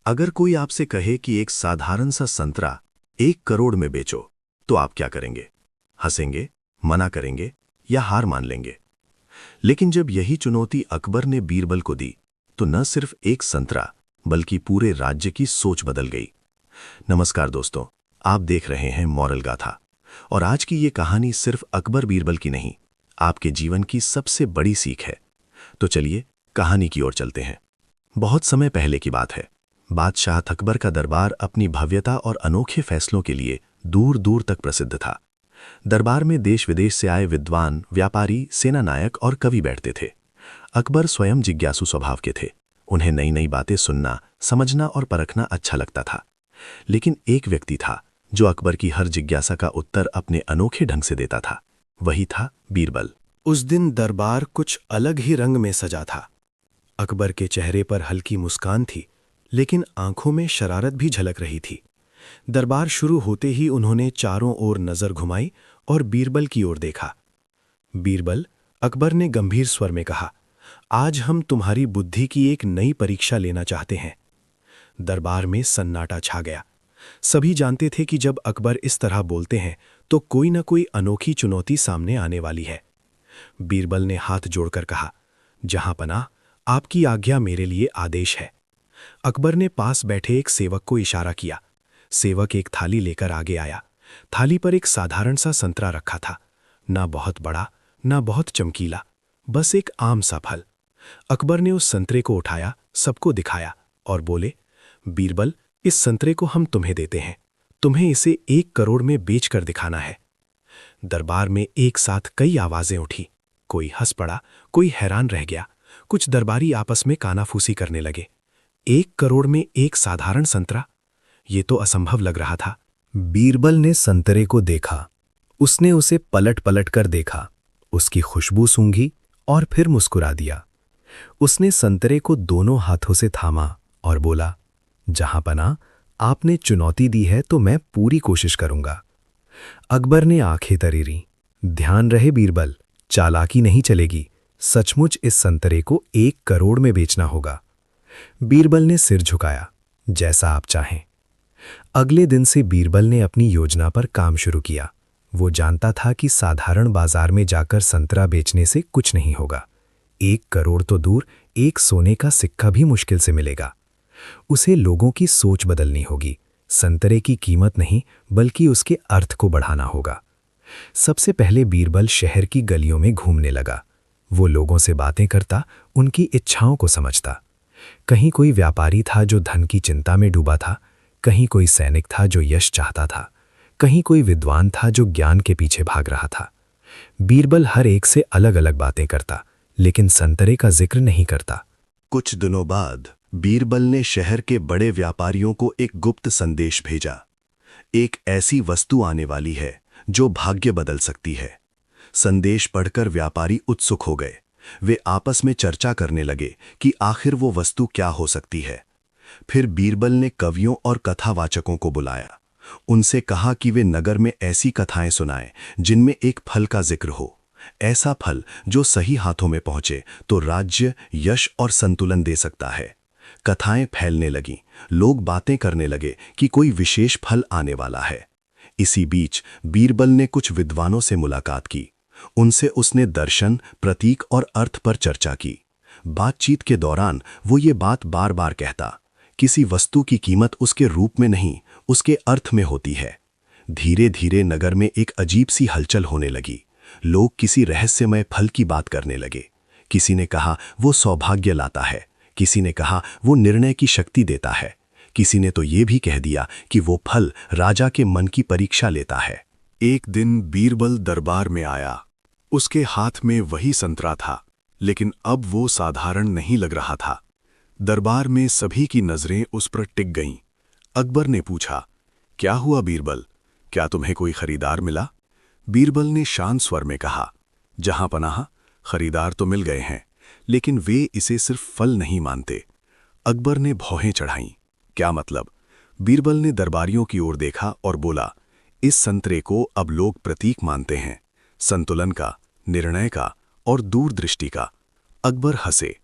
अगर कोई आपसे कहे कि एक साधारण सा संतरा 1 करोड़ में बेचो, तो आप क्या करेंगे? हंसेंगे, मना करेंगे या हार मान लेंगे? लेकिन जब यही चुनौती अकबर ने बीरबल को दी, तो न सिर्फ एक संतरा बल्कि पूरे राज्य की सोच बदल गई। नमस्कार दोस्तों, आप देख रहे हैं मॉरल गाथा, और आज की ये कहानी सिर्फ अकबर बीरबल की नहीं, आपके जीवन की सबसे बड़ी सीख है। तो चलिए कहानी की ओर चलते हैं। बहुत समय पहले की बात है। बादशाह अकबर का दरबार अपनी भव्यता और अनोखे फैसलों के लिए दूर दूर तक प्रसिद्ध था। दरबार में देश विदेश से आए विद्वान, व्यापारी, सेना नायक और कवि बैठते थे। अकबर स्वयं जिज्ञासु स्वभाव के थे। उन्हें नई नई बातें सुनना, समझना और परखना अच्छा लगता था। लेकिन एक व्यक्ति था जो अकबर की हर जिज्ञासा का उत्तर अपने अनोखे ढंग से देता था। वही था बीरबल। उस दिन दरबार कुछ अलग ही रंग में सजा था। अकबर के चेहरे पर हल्की मुस्कान थी, लेकिन आंखों में शरारत भी झलक रही थी। दरबार शुरू होते ही उन्होंने चारों ओर नजर घुमाई और बीरबल की ओर देखा। बीरबल, अकबर ने गंभीर स्वर में कहा, आज हम तुम्हारी बुद्धि की एक नई परीक्षा लेना चाहते हैं। दरबार में सन्नाटा छा गया। सभी जानते थे कि जब अकबर इस तरह बोलते हैं तो कोई न कोई अनोखी चुनौती सामने आने वाली है। बीरबल ने हाथ जोड़कर कहा, जहां पनाह, आपकी आज्ञा मेरे लिए आदेश है। अकबर ने पास बैठे एक सेवक को इशारा किया। सेवक एक थाली लेकर आगे आया। थाली पर एक साधारण सा संतरा रखा था, ना बहुत बड़ा, ना बहुत चमकीला, बस एक आम सा फल। अकबर ने उस संतरे को उठाया, सबको दिखाया और बोले, बीरबल, इस संतरे को हम तुम्हें देते हैं। तुम्हें इसे 1 करोड़ में बेचकर दिखाना है। दरबार में एक साथ कई आवाजें उठी। कोई हंस पड़ा, कोई हैरान रह गया, कुछ दरबारी आपस में कानाफूसी करने लगे। 1 करोड़ में एक साधारण संतरा, ये तो असंभव लग रहा था। बीरबल ने संतरे को देखा। उसने उसे पलट पलट कर देखा, उसकी खुशबू सूंघी और फिर मुस्कुरा दिया। उसने संतरे को दोनों हाथों से थामा और बोला, जहां पनाह, आपने चुनौती दी है तो मैं पूरी कोशिश करूंगा। अकबर ने आंखें तरीरी। ध्यान रहे बीरबल, चालाकी नहीं चलेगी। सचमुच इस संतरे को 1 करोड़ में बेचना होगा। बीरबल ने सिर झुकाया, जैसा आप चाहें। अगले दिन से बीरबल ने अपनी योजना पर काम शुरू किया। वो जानता था कि साधारण बाजार में जाकर संतरा बेचने से कुछ नहीं होगा। 1 करोड़ तो दूर, एक सोने का सिक्का भी मुश्किल से मिलेगा। उसे लोगों की सोच बदलनी होगी। संतरे की कीमत नहीं, बल्कि उसके अर्थ को बढ़ाना होगा। सबसे पहले बीरबल शहर की गलियों में घूमने लगा। वो लोगों से बातें करता, उनकी इच्छाओं को समझता। कहीं कोई व्यापारी था जो धन की चिंता में डूबा था, कहीं कोई सैनिक था जो यश चाहता था, कहीं कोई विद्वान था जो ज्ञान के पीछे भाग रहा था। बीरबल हर एक से अलग अलग बातें करता, लेकिन संतरे का जिक्र नहीं करता। कुछ दिनों बाद बीरबल ने शहर के बड़े व्यापारियों को एक गुप्त संदेश भेजा। एक ऐसी वस्तु आने वाली है जो भाग्य बदल सकती है। संदेश पढ़कर व्यापारी उत्सुक हो गए। वे आपस में चर्चा करने लगे कि आखिर वो वस्तु क्या हो सकती है। फिर बीरबल ने कवियों और कथावाचकों को बुलाया। उनसे कहा कि वे नगर में ऐसी कथाएं सुनाएं जिनमें एक फल का जिक्र हो। ऐसा फल जो सही हाथों में पहुंचे तो राज्य, यश और संतुलन दे सकता है। कथाएं फैलने लगीं। लोग बातें करने लगे कि कोई विशेष फल आने वाला है। इसी बीच बीरबल ने कुछ विद्वानों से मुलाकात की। उनसे उसने दर्शन, प्रतीक और अर्थ पर चर्चा की। बातचीत के दौरान वो ये बात बार बार कहता, किसी वस्तु की कीमत उसके रूप में नहीं, उसके अर्थ में होती है। धीरे धीरे नगर में एक अजीब सी हलचल होने लगी। लोग किसी रहस्यमय फल की बात करने लगे। किसी ने कहा वो सौभाग्य लाता है, किसी ने कहा वो निर्णय की शक्ति देता है, किसी ने तो ये भी कह दिया कि वो फल राजा के मन की परीक्षा लेता है। एक दिन बीरबल दरबार में आया। उसके हाथ में वही संतरा था, लेकिन अब वो साधारण नहीं लग रहा था। दरबार में सभी की नजरें उस पर टिक गईं। अकबर ने पूछा, क्या हुआ बीरबल, क्या तुम्हें कोई खरीदार मिला? बीरबल ने शांत स्वर में कहा, जहां पनाह, खरीदार तो मिल गए हैं, लेकिन वे इसे सिर्फ फल नहीं मानते। अकबर ने भौहें चढ़ाईं। क्या मतलब? बीरबल ने दरबारियों की ओर देखा और बोला, इस संतरे को अब लोग प्रतीक मानते हैं, संतुलन का, निर्णय का और दूरदृष्टि का। अकबर हंसे।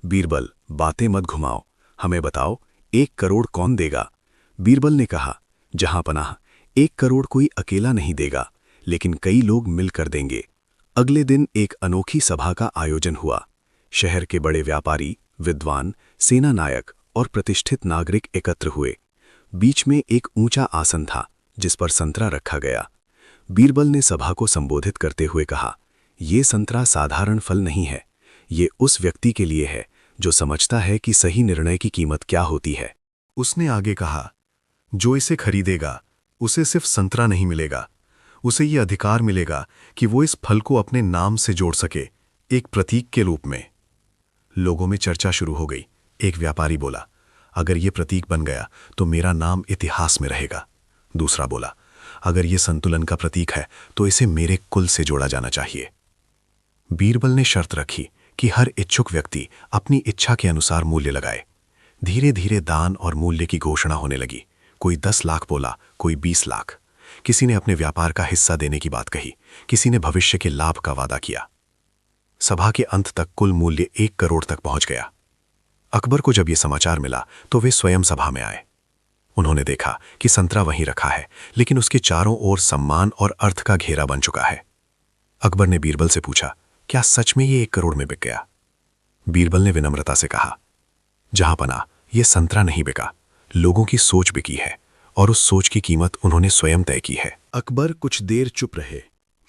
बीरबल, बातें मत घुमाओ, हमें बताओ 1 करोड़ कौन देगा? बीरबल ने कहा, जहांपनाह, 1 करोड़ कोई अकेला नहीं देगा, लेकिन कई लोग मिलकर देंगे। अगले दिन एक अनोखी सभा का आयोजन हुआ। शहर के बड़े व्यापारी, विद्वान, सेना नायक और प्रतिष्ठित नागरिक एकत्र हुए। बीच में एक ऊंचा आसन था जिस पर संतरा रखा गया। बीरबल ने सभा को संबोधित करते हुए कहा, ये संतरा साधारण फल नहीं है, ये उस व्यक्ति के लिए है जो समझता है कि सही निर्णय की कीमत क्या होती है। उसने आगे कहा, जो इसे खरीदेगा उसे सिर्फ संतरा नहीं मिलेगा, उसे ये अधिकार मिलेगा कि वो इस फल को अपने नाम से जोड़ सके, एक प्रतीक के रूप में। लोगों में चर्चा शुरू हो गई। एक व्यापारी बोला, अगर ये प्रतीक बन गया तो मेरा नाम इतिहास में रहेगा। दूसरा बोला, अगर ये संतुलन का प्रतीक है तो इसे मेरे कुल से जोड़ा जाना चाहिए। बीरबल ने शर्त रखी कि हर इच्छुक व्यक्ति अपनी इच्छा के अनुसार मूल्य लगाए। धीरे धीरे दान और मूल्य की घोषणा होने लगी। कोई 10 लाख बोला, कोई 20 लाख। किसी ने अपने व्यापार का हिस्सा देने की बात कही, किसी ने भविष्य के लाभ का वादा किया। सभा के अंत तक कुल मूल्य 1 करोड़ तक पहुंच गया। अकबर को जब यह समाचार मिला तो वे स्वयं सभा में आए। उन्होंने देखा कि संतरा वहीं रखा है, लेकिन उसके चारों ओर सम्मान और अर्थ का घेरा बन चुका है। अकबर ने बीरबल से पूछा, क्या सच में ये 1 करोड़ में बिक गया? बीरबल ने विनम्रता से कहा, जहांपनाह, यह संतरा नहीं बिका, लोगों की सोच बिकी है, और उस सोच की कीमत उन्होंने स्वयं तय की है। अकबर कुछ देर चुप रहे,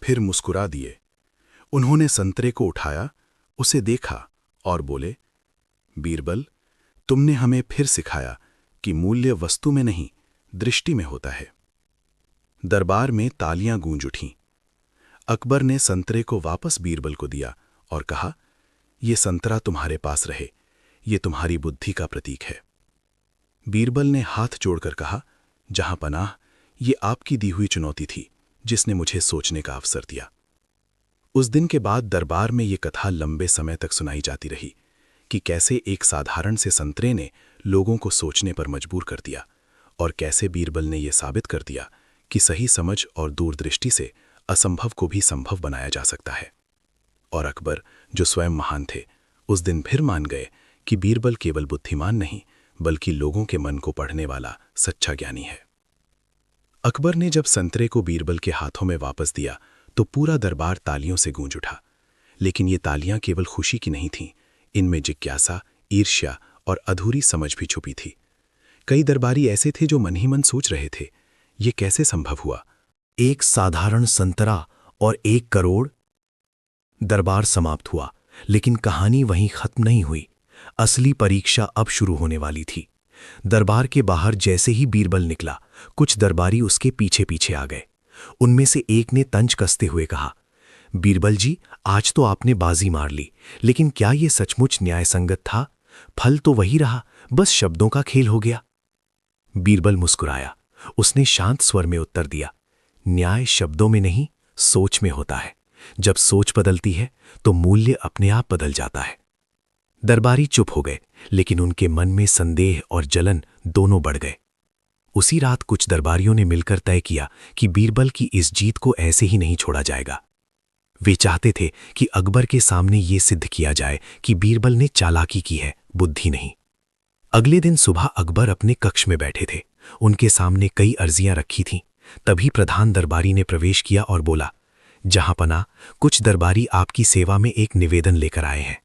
फिर मुस्कुरा दिए। उन्होंने संतरे को उठाया, उसे देखा और बोले, बीरबल, तुमने हमें फिर सिखाया कि मूल्य वस्तु में नहीं, दृष्टि में होता है। दरबार में तालियां गूंज उठीं। अकबर ने संतरे को वापस बीरबल को दिया और कहा, यह संतरा तुम्हारे पास रहे, ये तुम्हारी बुद्धि का प्रतीक है। बीरबल ने हाथ जोड़कर कहा, जहांपनाह, ये आपकी दी हुई चुनौती थी जिसने मुझे सोचने का अवसर दिया। उस दिन के बाद दरबार में ये कथा लंबे समय तक सुनाई जाती रही कि कैसे एक साधारण से संतरे ने लोगों को सोचने पर मजबूर कर दिया, और कैसे बीरबल ने यह साबित कर दिया कि सही समझ और दूरदृष्टि से असंभव को भी संभव बनाया जा सकता है। और अकबर, जो स्वयं महान थे, उस दिन फिर मान गए कि बीरबल केवल बुद्धिमान नहीं, बल्कि लोगों के मन को पढ़ने वाला सच्चा ज्ञानी है। अकबर ने जब संतरे को बीरबल के हाथों में वापस दिया तो पूरा दरबार तालियों से गूंज उठा। लेकिन ये तालियां केवल खुशी की नहीं थीं, इनमें जिज्ञासा, ईर्ष्या और अधूरी समझ भी छुपी थी। कई दरबारी ऐसे थे जो मन ही मन सोच रहे थे, ये कैसे संभव हुआ? एक साधारण संतरा और 1 करोड़। दरबार समाप्त हुआ, लेकिन कहानी वहीं खत्म नहीं हुई। असली परीक्षा अब शुरू होने वाली थी। दरबार के बाहर जैसे ही बीरबल निकला, कुछ दरबारी उसके पीछे पीछे आ गए। उनमें से एक ने तंज कसते हुए कहा, बीरबल जी, आज तो आपने बाजी मार ली, लेकिन क्या ये सचमुच न्यायसंगत था? फल तो वही रहा, बस शब्दों का खेल हो गया। बीरबल मुस्कुराया। उसने शांत स्वर में उत्तर दिया, न्याय शब्दों में नहीं, सोच में होता है। जब सोच बदलती है तो मूल्य अपने आप बदल जाता है। दरबारी चुप हो गए, लेकिन उनके मन में संदेह और जलन दोनों बढ़ गए। उसी रात कुछ दरबारियों ने मिलकर तय किया कि बीरबल की इस जीत को ऐसे ही नहीं छोड़ा जाएगा। वे चाहते थे कि अकबर के सामने ये सिद्ध किया जाए कि बीरबल ने चालाकी की है, बुद्धि नहीं। अगले दिन सुबह अकबर अपने कक्ष में बैठे थे। उनके सामने कई अर्जियां रखी थीं। तभी प्रधान दरबारी ने प्रवेश किया और बोला, जहांपनाह, कुछ दरबारी आपकी सेवा में एक निवेदन लेकर आए हैं।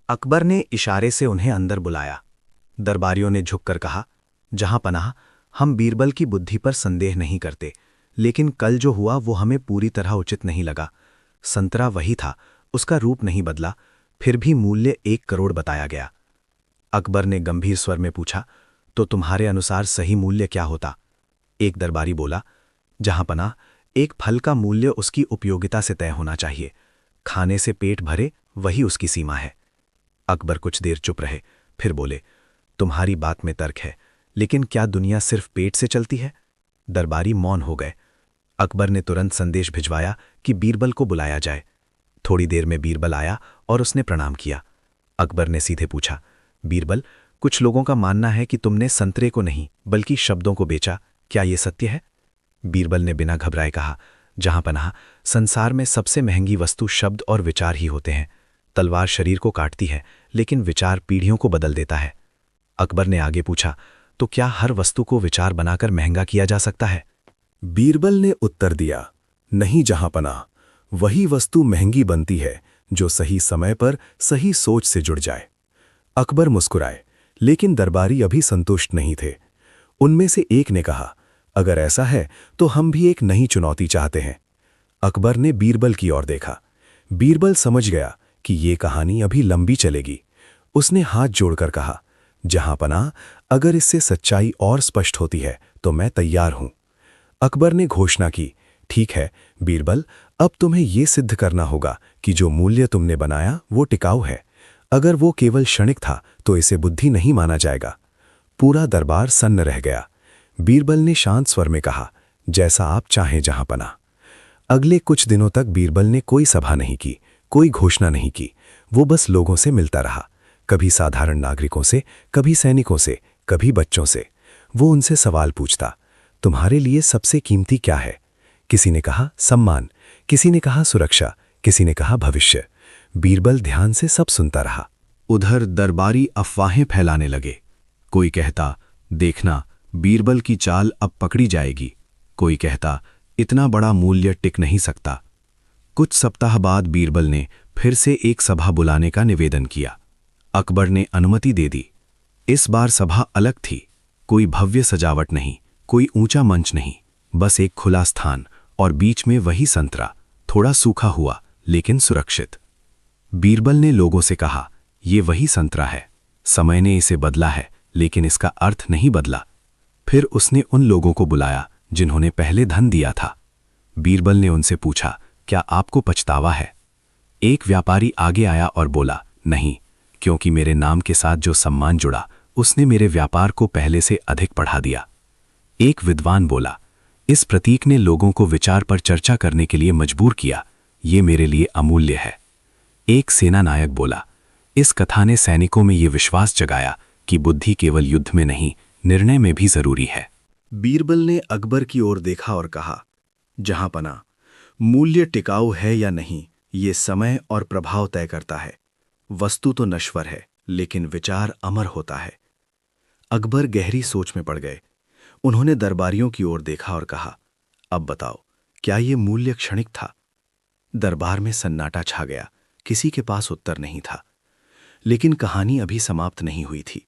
अकबर ने इशारे से उन्हें अंदर बुलाया। दरबारियों ने झुककर कहा, जहांपनाह, हम बीरबल की बुद्धि पर संदेह नहीं करते, लेकिन कल जो हुआ वो हमें पूरी तरह उचित नहीं लगा। संतरा वही था, उसका रूप नहीं बदला, फिर भी मूल्य 1 करोड़ बताया गया। अकबर ने गंभीर स्वर में पूछा, तो तुम्हारे अनुसार सही मूल्य क्या होता? एक दरबारी बोला, जहांपनाह, एक फल का मूल्य उसकी उपयोगिता से तय होना चाहिए। खाने से पेट भरे, वही उसकी सीमा है। अकबर कुछ देर चुप रहे, फिर बोले, तुम्हारी बात में तर्क है, लेकिन क्या दुनिया सिर्फ पेट से चलती है? दरबारी मौन हो गए। अकबर ने तुरंत संदेश भिजवाया कि बीरबल को बुलाया जाए। थोड़ी देर में बीरबल आया और उसने प्रणाम किया। अकबर ने सीधे पूछा, बीरबल, कुछ लोगों का मानना है कि तुमने संतरे को नहीं बल्कि शब्दों को बेचा, क्या यह सत्य है? बीरबल ने बिना घबराए कहा, जहांपनाह, संसार में सबसे महंगी वस्तु शब्द और विचार ही होते हैं। तलवार शरीर को काटती है, लेकिन विचार पीढ़ियों को बदल देता है। अकबर ने आगे पूछा, तो क्या हर वस्तु को विचार बनाकर महंगा किया जा सकता है? बीरबल ने उत्तर दिया, नहीं जहांपनाह, वही वस्तु महंगी बनती है जो सही समय पर सही सोच से जुड़ जाए। अकबर मुस्कुराए, लेकिन दरबारी अभी संतुष्ट नहीं थे। उनमें से एक ने कहा, अगर ऐसा है तो हम भी एक नई चुनौती चाहते हैं। अकबर ने बीरबल की ओर देखा। बीरबल समझ गया कि ये कहानी अभी लंबी चलेगी। उसने हाथ जोड़कर कहा, जहांपनाह, अगर इससे सच्चाई और स्पष्ट होती है तो मैं तैयार हूं। अकबर ने घोषणा की, ठीक है बीरबल, अब तुम्हें यह सिद्ध करना होगा कि जो मूल्य तुमने बनाया वो टिकाऊ है। अगर वो केवल क्षणिक था तो इसे बुद्धि नहीं माना जाएगा। पूरा दरबार सन्न रह गया। बीरबल ने शांत स्वर में कहा, जैसा आप चाहें जहांपनाह। अगले कुछ दिनों तक बीरबल ने कोई सभा नहीं की, कोई घोषणा नहीं की। वो बस लोगों से मिलता रहा, कभी साधारण नागरिकों से, कभी सैनिकों से, कभी बच्चों से। वो उनसे सवाल पूछता, तुम्हारे लिए सबसे कीमती क्या है? किसी ने कहा सम्मान, किसी ने कहा सुरक्षा, किसी ने कहा भविष्य। बीरबल ध्यान से सब सुनता रहा। उधर दरबारी अफवाहें फैलाने लगे। कोई कहता, देखना बीरबल की चाल अब पकड़ी जाएगी। कोई कहता, इतना बड़ा मूल्य टिक नहीं सकता। कुछ सप्ताह बाद बीरबल ने फिर से एक सभा बुलाने का निवेदन किया। अकबर ने अनुमति दे दी। इस बार सभा अलग थी। कोई भव्य सजावट नहीं, कोई ऊंचा मंच नहीं, बस एक खुला स्थान और बीच में वही संतरा, थोड़ा सूखा हुआ लेकिन सुरक्षित। बीरबल ने लोगों से कहा, ये वही संतरा है। समय ने इसे बदला है लेकिन इसका अर्थ नहीं बदला। फिर उसने उन लोगों को बुलाया जिन्होंने पहले धन दिया था। बीरबल ने उनसे पूछा, क्या आपको पछतावा है? एक व्यापारी आगे आया और बोला, नहीं, क्योंकि मेरे नाम के साथ जो सम्मान जुड़ा उसने मेरे व्यापार को पहले से अधिक बढ़ा दिया। एक विद्वान बोला, इस प्रतीक ने लोगों को विचार पर चर्चा करने के लिए मजबूर किया, ये मेरे लिए अमूल्य है। एक सेना नायक बोला, इस कथा ने सैनिकों में ये विश्वास जगाया कि बुद्धि केवल युद्ध में नहीं, निर्णय में भी जरूरी है। बीरबल ने अकबर की ओर देखा और कहा, जहांपनाह, मूल्य टिकाऊ है या नहीं ये समय और प्रभाव तय करता है। वस्तु तो नश्वर है लेकिन विचार अमर होता है। अकबर गहरी सोच में पड़ गए। उन्होंने दरबारियों की ओर देखा और कहा, अब बताओ, क्या ये मूल्य क्षणिक था? दरबार में सन्नाटा छा गया। किसी के पास उत्तर नहीं था। लेकिन कहानी अभी समाप्त नहीं हुई थी।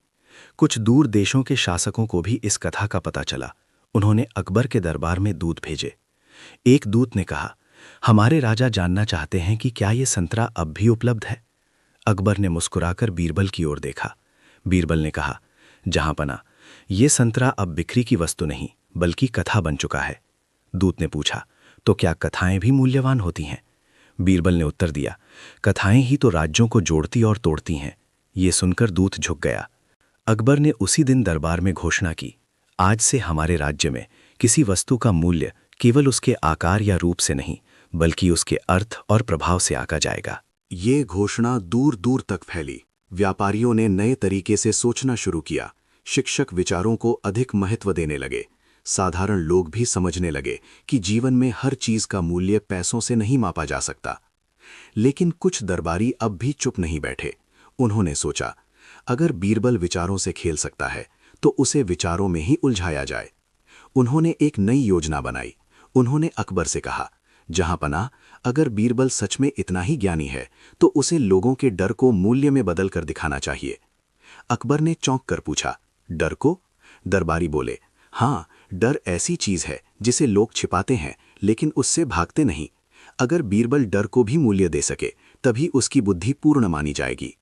कुछ दूर देशों के शासकों को भी इस कथा का पता चला। उन्होंने अकबर के दरबार में दूत भेजे। एक दूत ने कहा, हमारे राजा जानना चाहते हैं कि क्या ये संतरा अब भी उपलब्ध है। अकबर ने मुस्कुराकर बीरबल की ओर देखा। बीरबल ने कहा, जहांपनाह, ये संतरा अब बिक्री की वस्तु नहीं बल्कि कथा बन चुका है। दूत ने पूछा, तो क्या कथाएं भी मूल्यवान होती हैं? बीरबल ने उत्तर दिया, कथाएं ही तो राज्यों को जोड़ती और तोड़ती हैं। ये सुनकर दूत झुक गया। अकबर ने उसी दिन दरबार में घोषणा की, आज से हमारे राज्य में किसी वस्तु का मूल्य केवल उसके आकार या रूप से नहीं बल्कि उसके अर्थ और प्रभाव से आंका जाएगा। ये घोषणा दूर दूर तक फैली। व्यापारियों ने नए तरीके से सोचना शुरू किया। शिक्षक विचारों को अधिक महत्व देने लगे। साधारण लोग भी समझने लगे कि जीवन में हर चीज का मूल्य पैसों से नहीं मापा जा सकता। लेकिन कुछ दरबारी अब भी चुप नहीं बैठे। उन्होंने सोचा, अगर बीरबल विचारों से खेल सकता है तो उसे विचारों में ही उलझाया जाए। उन्होंने एक नई योजना बनाई। उन्होंने अकबर से कहा, जहांपनाह, अगर बीरबल सच में इतना ही ज्ञानी है तो उसे लोगों के डर को मूल्य में बदल कर दिखाना चाहिए। अकबर ने चौंक कर पूछा, डर को? दरबारी बोले, हाँ, डर ऐसी चीज है जिसे लोग छिपाते हैं लेकिन उससे भागते नहीं। अगर बीरबल डर को भी मूल्य दे सके तभी उसकी बुद्धि पूर्ण मानी जाएगी।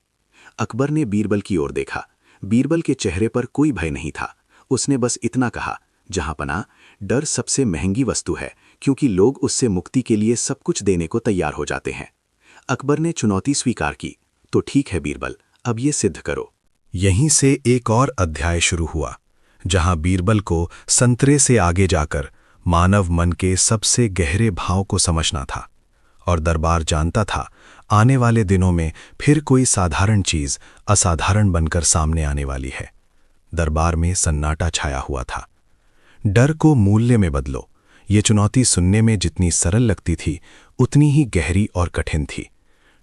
अकबर ने बीरबल की ओर देखा। बीरबल के चेहरे पर कोई भय नहीं था। उसने बस इतना कहा, जहांपनाह, डर सबसे महंगी वस्तु है क्योंकि लोग उससे मुक्ति के लिए सब कुछ देने को तैयार हो जाते हैं। अकबर ने चुनौती स्वीकार की, तो ठीक है बीरबल, अब ये सिद्ध करो। यहीं से एक और अध्याय शुरू हुआ, जहां बीरबल को संतरे से आगे जाकर मानव मन के सबसे गहरे भाव को समझना था। और दरबार जानता था, आने वाले दिनों में फिर कोई साधारण चीज असाधारण बनकर सामने आने वाली है। दरबार में सन्नाटा छाया हुआ था। डर को मूल्य में बदलो, ये चुनौती सुनने में जितनी सरल लगती थी उतनी ही गहरी और कठिन थी।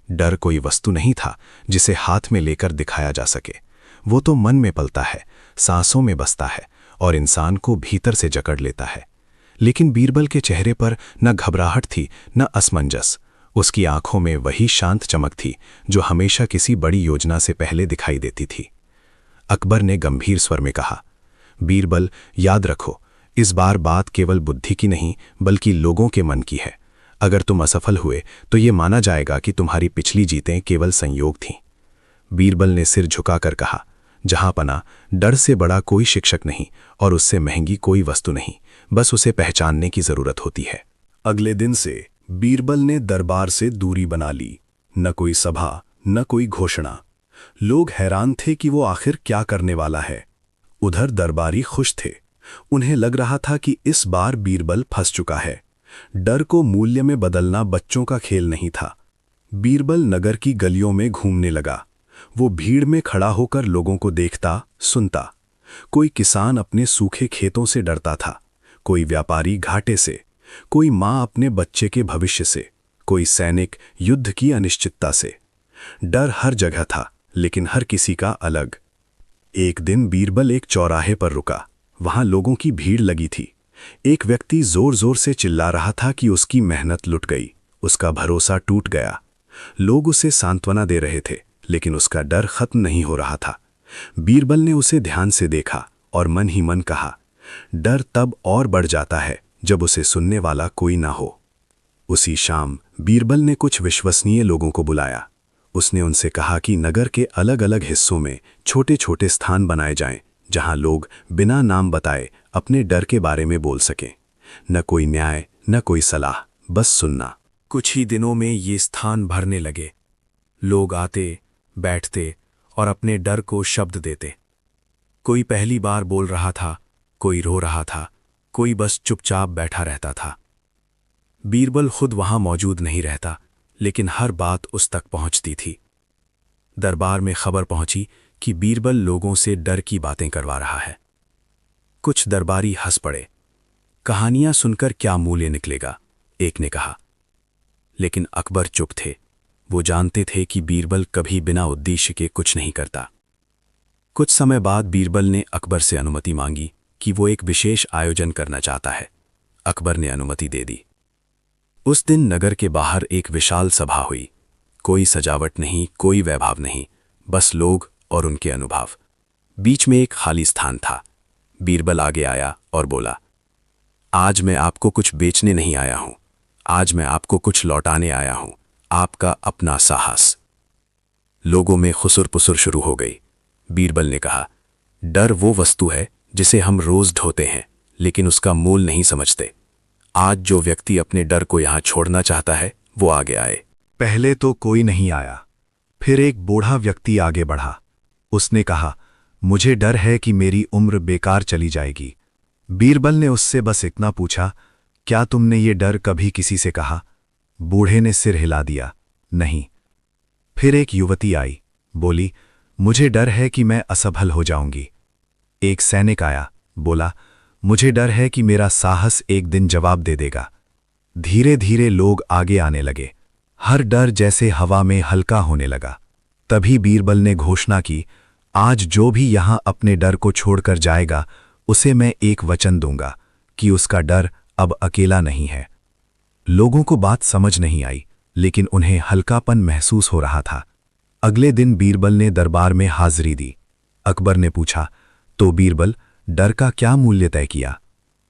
डर कोई वस्तु नहीं था जिसे हाथ में लेकर दिखाया जा सके। वो तो मन में पलता है, सांसों में बसता है और इंसान को भीतर से जकड़ लेता है। लेकिन बीरबल के चेहरे पर न घबराहट थी न असमंजस। उसकी आंखों में वही शांत चमक थी जो हमेशा किसी बड़ी योजना से पहले दिखाई देती थी। अकबर ने गंभीर स्वर में कहा, बीरबल, याद रखो, इस बार बात केवल बुद्धि की नहीं बल्कि लोगों के मन की है। अगर तुम असफल हुए तो ये माना जाएगा कि तुम्हारी पिछली जीतें केवल संयोग थीं। बीरबल ने सिर झुकाकर कहा, जहांपना, डर से बड़ा कोई शिक्षक नहीं और उससे महंगी कोई वस्तु नहीं, बस उसे पहचानने की जरूरत होती है। अगले दिन से बीरबल ने दरबार से दूरी बना ली। न कोई सभा, न कोई घोषणा। लोग हैरान थे कि वो आखिर क्या करने वाला है। उधर दरबारी खुश थे। उन्हें लग रहा था कि इस बार बीरबल फंस चुका है। डर को मूल्य में बदलना बच्चों का खेल नहीं था। बीरबल नगर की गलियों में घूमने लगा। वो भीड़ में खड़ा होकर लोगों को देखता, सुनता। कोई किसान अपने सूखे खेतों से डरता था, कोई व्यापारी घाटे से, कोई माँ अपने बच्चे के भविष्य से, कोई सैनिक युद्ध की अनिश्चितता से। डर हर जगह था, लेकिन हर किसी का अलग। एक दिन बीरबल एक चौराहे पर रुका। वहां लोगों की भीड़ लगी थी। एक व्यक्ति जोर जोर से चिल्ला रहा था कि उसकी मेहनत लुट गई, उसका भरोसा टूट गया। लोग उसे सांत्वना दे रहे थे, लेकिन उसका डर खत्म नहीं हो रहा था। बीरबल ने उसे ध्यान से देखा और मन ही मन कहा, डर तब और बढ़ जाता है जब उसे सुनने वाला कोई ना हो। उसी शाम बीरबल ने कुछ विश्वसनीय लोगों को बुलाया। उसने उनसे कहा कि नगर के अलग अलग हिस्सों में छोटे छोटे स्थान बनाए जाएं, जहां लोग बिना नाम बताए अपने डर के बारे में बोल सकें। न कोई न्याय, न कोई सलाह, बस सुनना। कुछ ही दिनों में ये स्थान भरने लगे। लोग आते, बैठते और अपने डर को शब्द देते। कोई पहली बार बोल रहा था, कोई रो रहा था, कोई बस चुपचाप बैठा रहता था। बीरबल खुद वहां मौजूद नहीं रहता, लेकिन हर बात उस तक पहुंचती थी। दरबार में खबर पहुंची कि बीरबल लोगों से डर की बातें करवा रहा है। कुछ दरबारी हंस पड़े। कहानियां सुनकर क्या मूल्य निकलेगा, एक ने कहा। लेकिन अकबर चुप थे। वो जानते थे कि बीरबल कभी बिना उद्देश्य के कुछ नहीं करता। कुछ समय बाद बीरबल ने अकबर से अनुमति मांगी कि वो एक विशेष आयोजन करना चाहता है। अकबर ने अनुमति दे दी। उस दिन नगर के बाहर एक विशाल सभा हुई। कोई सजावट नहीं, कोई वैभव नहीं, बस लोग और उनके अनुभव। बीच में एक खाली स्थान था। बीरबल आगे आया और बोला, आज मैं आपको कुछ बेचने नहीं आया हूं, आज मैं आपको कुछ लौटाने आया हूं, आपका अपना साहस। लोगों में खुसुर-पुसुर शुरू हो गई। बीरबल ने कहा, डर वो वस्तु है जिसे हम रोज ढोते हैं, लेकिन उसका मूल नहीं समझते। आज जो व्यक्ति अपने डर को यहां छोड़ना चाहता है, वो आगे आए। पहले तो कोई नहीं आया। फिर एक बूढ़ा व्यक्ति आगे बढ़ा। उसने कहा, मुझे डर है कि मेरी उम्र बेकार चली जाएगी। बीरबल ने उससे बस इतना पूछा, क्या तुमने ये डर कभी किसी से कहा? बूढ़े ने सिर हिला दिया, नहीं। फिर एक युवती आई, बोली, मुझे डर है कि मैं असफल हो जाऊंगी। एक सैनिक आया, बोला, मुझे डर है कि मेरा साहस एक दिन जवाब दे देगा। धीरे धीरे लोग आगे आने लगे। हर डर जैसे हवा में हल्का होने लगा। तभी बीरबल ने घोषणा की, आज जो भी यहां अपने डर को छोड़कर जाएगा, उसे मैं एक वचन दूंगा कि उसका डर अब अकेला नहीं है। लोगों को बात समझ नहीं आई, लेकिन उन्हें हल्कापन महसूस हो रहा था। अगले दिन बीरबल ने दरबार में हाजिरी दी। अकबर ने पूछा, तो बीरबल, डर का क्या मूल्य तय किया?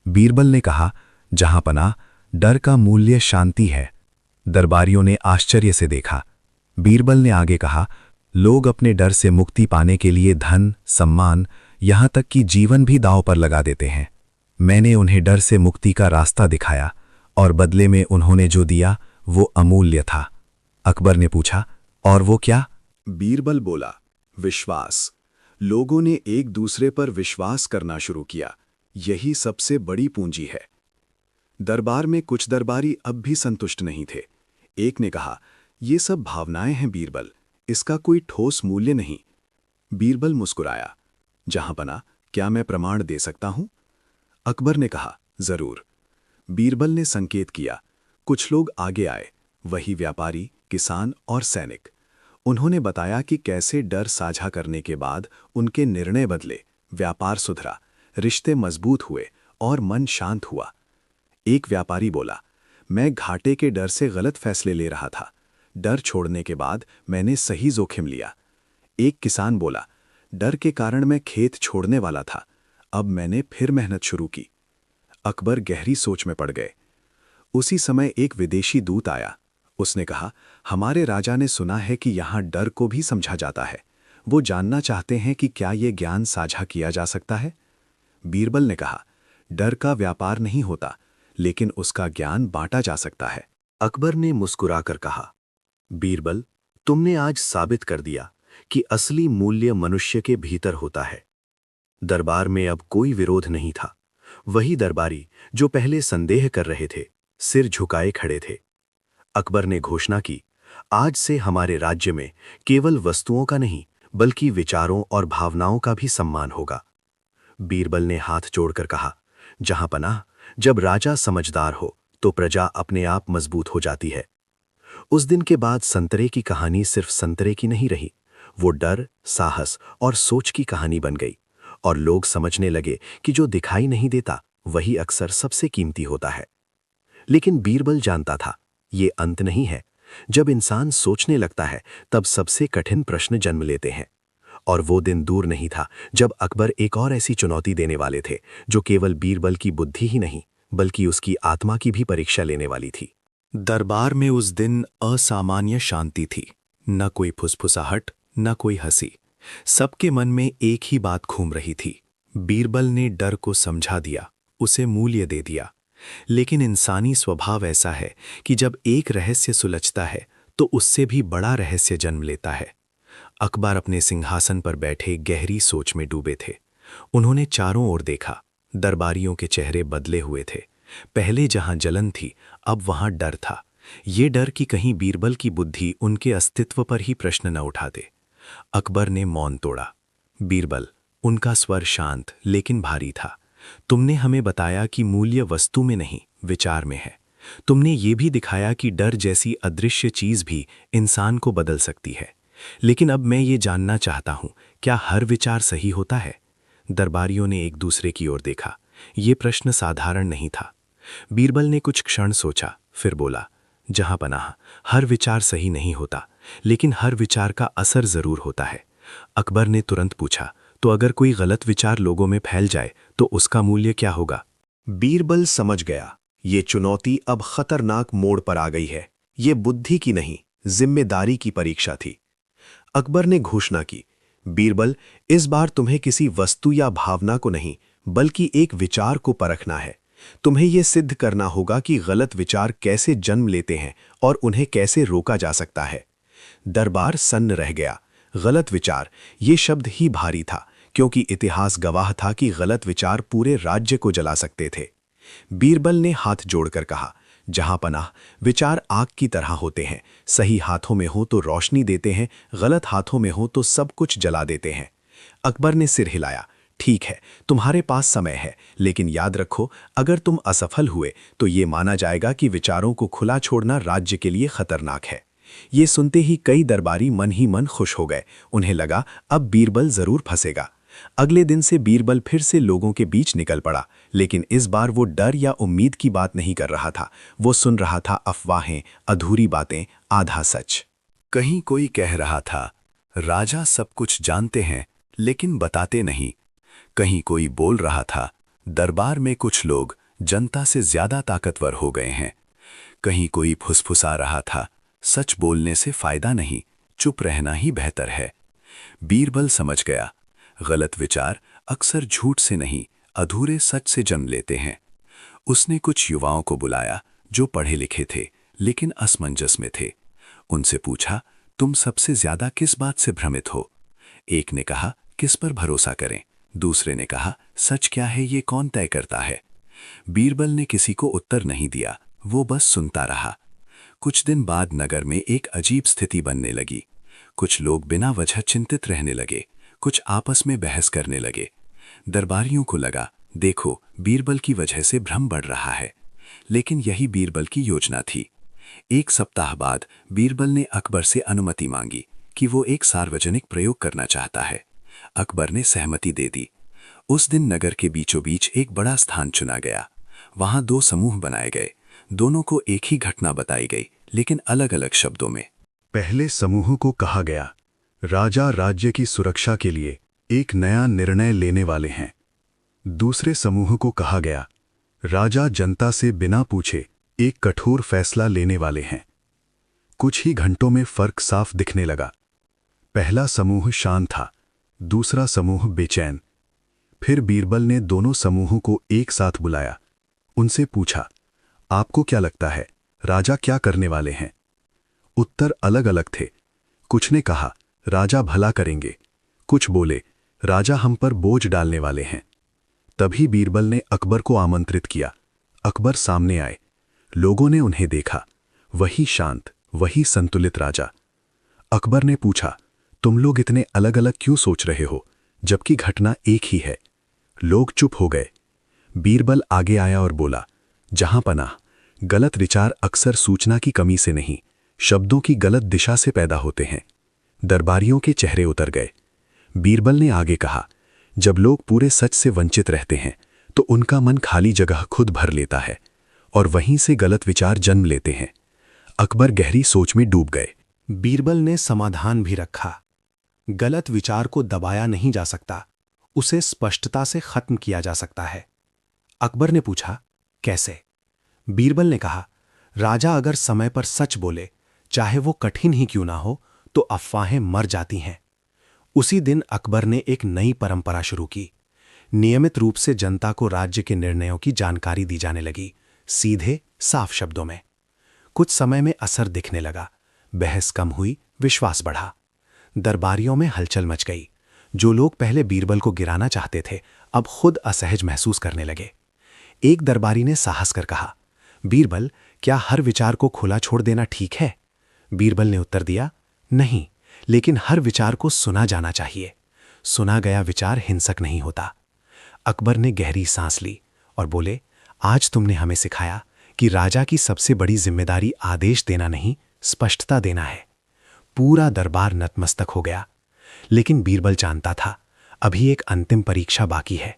बीरबल ने कहा, जहांपना, डर का मूल्य शांति है। दरबारियों ने आश्चर्य से देखा। बीरबल ने आगे कहा, लोग अपने डर से मुक्ति पाने के लिए धन, सम्मान, यहां तक कि जीवन भी दांव पर लगा देते हैं। मैंने उन्हें डर से मुक्ति का रास्ता दिखाया और बदले में उन्होंने जो दिया वो अमूल्य था। अकबर ने पूछा, और वो क्या? बीरबल बोला, विश्वास। लोगों ने एक दूसरे पर विश्वास करना शुरू किया। यही सबसे बड़ी पूंजी है। दरबार में कुछ दरबारी अब भी संतुष्ट नहीं थे। एक ने कहा, ये सब भावनाएं हैं बीरबल, इसका कोई ठोस मूल्य नहीं। बीरबल मुस्कुराया, जहांपना, क्या मैं प्रमाण दे सकता हूं? अकबर ने कहा, जरूर। बीरबल ने संकेत किया। कुछ लोग आगे आए, वही व्यापारी, किसान और सैनिक। उन्होंने बताया कि कैसे डर साझा करने के बाद उनके निर्णय बदले, व्यापार सुधरा, रिश्ते मजबूत हुए और मन शांत हुआ। एक व्यापारी बोला, मैं घाटे के डर से गलत फैसले ले रहा था। डर छोड़ने के बाद मैंने सही जोखिम लिया। एक किसान बोला, डर के कारण मैं खेत छोड़ने वाला था, अब मैंने फिर मेहनत शुरू की। अकबर गहरी सोच में पड़ गए। उसी समय एक विदेशी दूत आया। उसने कहा, हमारे राजा ने सुना है कि यहाँ डर को भी समझा जाता है। वो जानना चाहते हैं कि क्या ये ज्ञान साझा किया जा सकता है। बीरबल ने कहा, डर का व्यापार नहीं होता, लेकिन उसका ज्ञान बांटा जा सकता है। अकबर ने मुस्कुराकर कहा, बीरबल, तुमने आज साबित कर दिया कि असली मूल्य मनुष्य के भीतर होता है। दरबार में अब कोई विरोध नहीं था। वही दरबारी जो पहले संदेह कर रहे थे, सिर झुकाए खड़े थे। अकबर ने घोषणा की, आज से हमारे राज्य में केवल वस्तुओं का नहीं, बल्कि विचारों और भावनाओं का भी सम्मान होगा। बीरबल ने हाथ जोड़कर कहा, जहां पनाह, जब राजा समझदार हो तो प्रजा अपने आप मजबूत हो जाती है। उस दिन के बाद संतरे की कहानी सिर्फ संतरे की नहीं रही, वो डर, साहस और सोच की कहानी बन गई। और लोग समझने लगे कि जो दिखाई नहीं देता वही अक्सर सबसे कीमती होता है। लेकिन बीरबल जानता था, ये अंत नहीं है। जब इंसान सोचने लगता है तब सबसे कठिन प्रश्न जन्म लेते हैं। और वो दिन दूर नहीं था जब अकबर एक और ऐसी चुनौती देने वाले थे जो केवल बीरबल की बुद्धि ही नहीं, बल्कि उसकी आत्मा की भी परीक्षा लेने वाली थी। दरबार में उस दिन असामान्य शांति थी। न कोई फुसफुसाहट, न कोई हंसी। सबके मन में एक ही बात घूम रही थी। बीरबल ने डर को समझा दिया, उसे मूल्य दे दिया। लेकिन इंसानी स्वभाव ऐसा है कि जब एक रहस्य सुलझता है तो उससे भी बड़ा रहस्य जन्म लेता है। अकबर अपने सिंहासन पर बैठे गहरी सोच में डूबे थे। उन्होंने चारों ओर देखा। दरबारियों के चेहरे बदले हुए थे। पहले जहां जलन थी, अब वहां डर था। ये डर कि कहीं बीरबल की बुद्धि उनके अस्तित्व पर ही प्रश्न न उठा दे। अकबर ने मौन तोड़ा। बीरबल, उनका स्वर शांत लेकिन भारी था, तुमने हमें बताया कि मूल्य वस्तु में नहीं, विचार में है। तुमने ये भी दिखाया कि डर जैसी अदृश्य चीज भी इंसान को बदल सकती है। लेकिन अब मैं ये जानना चाहता हूं, क्या हर विचार सही होता है? दरबारियों ने एक दूसरे की ओर देखा। ये प्रश्न साधारण नहीं था। बीरबल ने कुछ क्षण सोचा, फिर बोला, जहां पनाह, हर विचार सही नहीं होता, लेकिन हर विचार का असर जरूर होता है। अकबर ने तुरंत पूछा, तो अगर कोई गलत विचार लोगों में फैल जाए तो उसका मूल्य क्या होगा? बीरबल समझ गया, ये चुनौती अब खतरनाक मोड़ पर आ गई है। ये बुद्धि की नहीं, जिम्मेदारी की परीक्षा थी। अकबर ने घोषणा की, बीरबल, इस बार तुम्हें किसी वस्तु या भावना को नहीं, बल्कि एक विचार को परखना है। तुम्हें यह सिद्ध करना होगा कि गलत विचार कैसे जन्म लेते हैं और उन्हें कैसे रोका जा सकता है। दरबार सन्न रह गया। गलत विचार, ये शब्द ही भारी था, क्योंकि इतिहास गवाह था कि गलत विचार पूरे राज्य को जला सकते थे। बीरबल ने हाथ जोड़कर कहा, जहां पनाह, विचार आग की तरह होते हैं। सही हाथों में हो तो रोशनी देते हैं, गलत हाथों में हो तो सब कुछ जला देते हैं। अकबर ने सिर हिलाया, ठीक है, तुम्हारे पास समय है, लेकिन याद रखो, अगर तुम असफल हुए तो ये माना जाएगा कि विचारों को खुला छोड़ना राज्य के लिए खतरनाक है। ये सुनते ही कई दरबारी मन ही मन खुश हो गए। उन्हें लगा, अब बीरबल जरूर फंसेगा। अगले दिन से बीरबल फिर से लोगों के बीच निकल पड़ा, लेकिन इस बार वो डर या उम्मीद की बात नहीं कर रहा था। वो सुन रहा था अफवाहें, अधूरी बातें, आधा सच। कहीं कोई कह रहा था, राजा सब कुछ जानते हैं लेकिन बताते नहीं। कहीं कोई बोल रहा था, दरबार में कुछ लोग जनता से ज्यादा ताकतवर हो गए हैं। कहीं कोई फुसफुसा रहा था, सच बोलने से फायदा नहीं, चुप रहना ही बेहतर है। बीरबल समझ गया, गलत विचार अक्सर झूठ से नहीं, अधूरे सच से जन्म लेते हैं। उसने कुछ युवाओं को बुलाया जो पढ़े लिखे थे लेकिन असमंजस में थे। उनसे पूछा, तुम सबसे ज्यादा किस बात से भ्रमित हो? एक ने कहा, किस पर भरोसा करें? दूसरे ने कहा, सच क्या है ये कौन तय करता है? बीरबल ने किसी को उत्तर नहीं दिया, वो बस सुनता रहा। कुछ दिन बाद नगर में एक अजीब स्थिति बनने लगी। कुछ लोग बिना वजह चिंतित रहने लगे, कुछ आपस में बहस करने लगे। दरबारियों को लगा, देखो, बीरबल की वजह से भ्रम बढ़ रहा है। लेकिन यही बीरबल की योजना थी। एक सप्ताह बाद बीरबल ने अकबर से अनुमति मांगी कि वो एक सार्वजनिक प्रयोग करना चाहता है। अकबर ने सहमति दे दी। उस दिन नगर के बीचों बीच एक बड़ा स्थान चुना गया। वहां 2 समूह बनाए गए। दोनों को एक ही घटना बताई गई, लेकिन अलग अलग शब्दों में। पहले समूह को कहा गया, राजा राज्य की सुरक्षा के लिए एक नया निर्णय लेने वाले हैं। दूसरे समूह को कहा गया, राजा जनता से बिना पूछे एक कठोर फैसला लेने वाले हैं। कुछ ही घंटों में फर्क साफ दिखने लगा। पहला समूह शांत था, दूसरा समूह बेचैन। फिर बीरबल ने दोनों समूहों को एक साथ बुलाया। उनसे पूछा, आपको क्या लगता है, राजा क्या करने वाले हैं? उत्तर अलग अलग थे। कुछ ने कहा, राजा भला करेंगे। कुछ बोले, राजा हम पर बोझ डालने वाले हैं। तभी बीरबल ने अकबर को आमंत्रित किया। अकबर सामने आए। लोगों ने उन्हें देखा, वही शांत, वही संतुलित राजा। अकबर ने पूछा, तुम लोग इतने अलग अलग क्यों सोच रहे हो, जबकि घटना एक ही है? लोग चुप हो गए। बीरबल आगे आया और बोला, जहां पनाह, गलत विचार अक्सर सूचना की कमी से नहीं, शब्दों की गलत दिशा से पैदा होते हैं। दरबारियों के चेहरे उतर गए। बीरबल ने आगे कहा, जब लोग पूरे सच से वंचित रहते हैं तो उनका मन खाली जगह खुद भर लेता है और वहीं से गलत विचार जन्म लेते हैं। अकबर गहरी सोच में डूब गए। बीरबल ने समाधान भी रखा। गलत विचार को दबाया नहीं जा सकता, उसे स्पष्टता से खत्म किया जा सकता है। अकबर ने पूछा, कैसे? बीरबल ने कहा, राजा अगर समय पर सच बोले, चाहे वो कठिन ही क्यों ना हो, तो अफवाहें मर जाती हैं। उसी दिन अकबर ने एक नई परंपरा शुरू की। नियमित रूप से जनता को राज्य के निर्णयों की जानकारी दी जाने लगी, सीधे साफ शब्दों में। कुछ समय में असर दिखने लगा। बहस कम हुई, विश्वास बढ़ा। दरबारियों में हलचल मच गई। जो लोग पहले बीरबल को गिराना चाहते थे, अब खुद असहज महसूस करने लगे। एक दरबारी ने साहस कर कहा, बीरबल, क्या हर विचार को खुला छोड़ देना ठीक है? बीरबल ने उत्तर दिया, नहीं, लेकिन हर विचार को सुना जाना चाहिए। सुना गया विचार हिंसक नहीं होता। अकबर ने गहरी सांस ली और बोले, आज तुमने हमें सिखाया कि राजा की सबसे बड़ी जिम्मेदारी आदेश देना नहीं, स्पष्टता देना है। पूरा दरबार नतमस्तक हो गया। लेकिन बीरबल जानता था, अभी एक अंतिम परीक्षा बाकी है,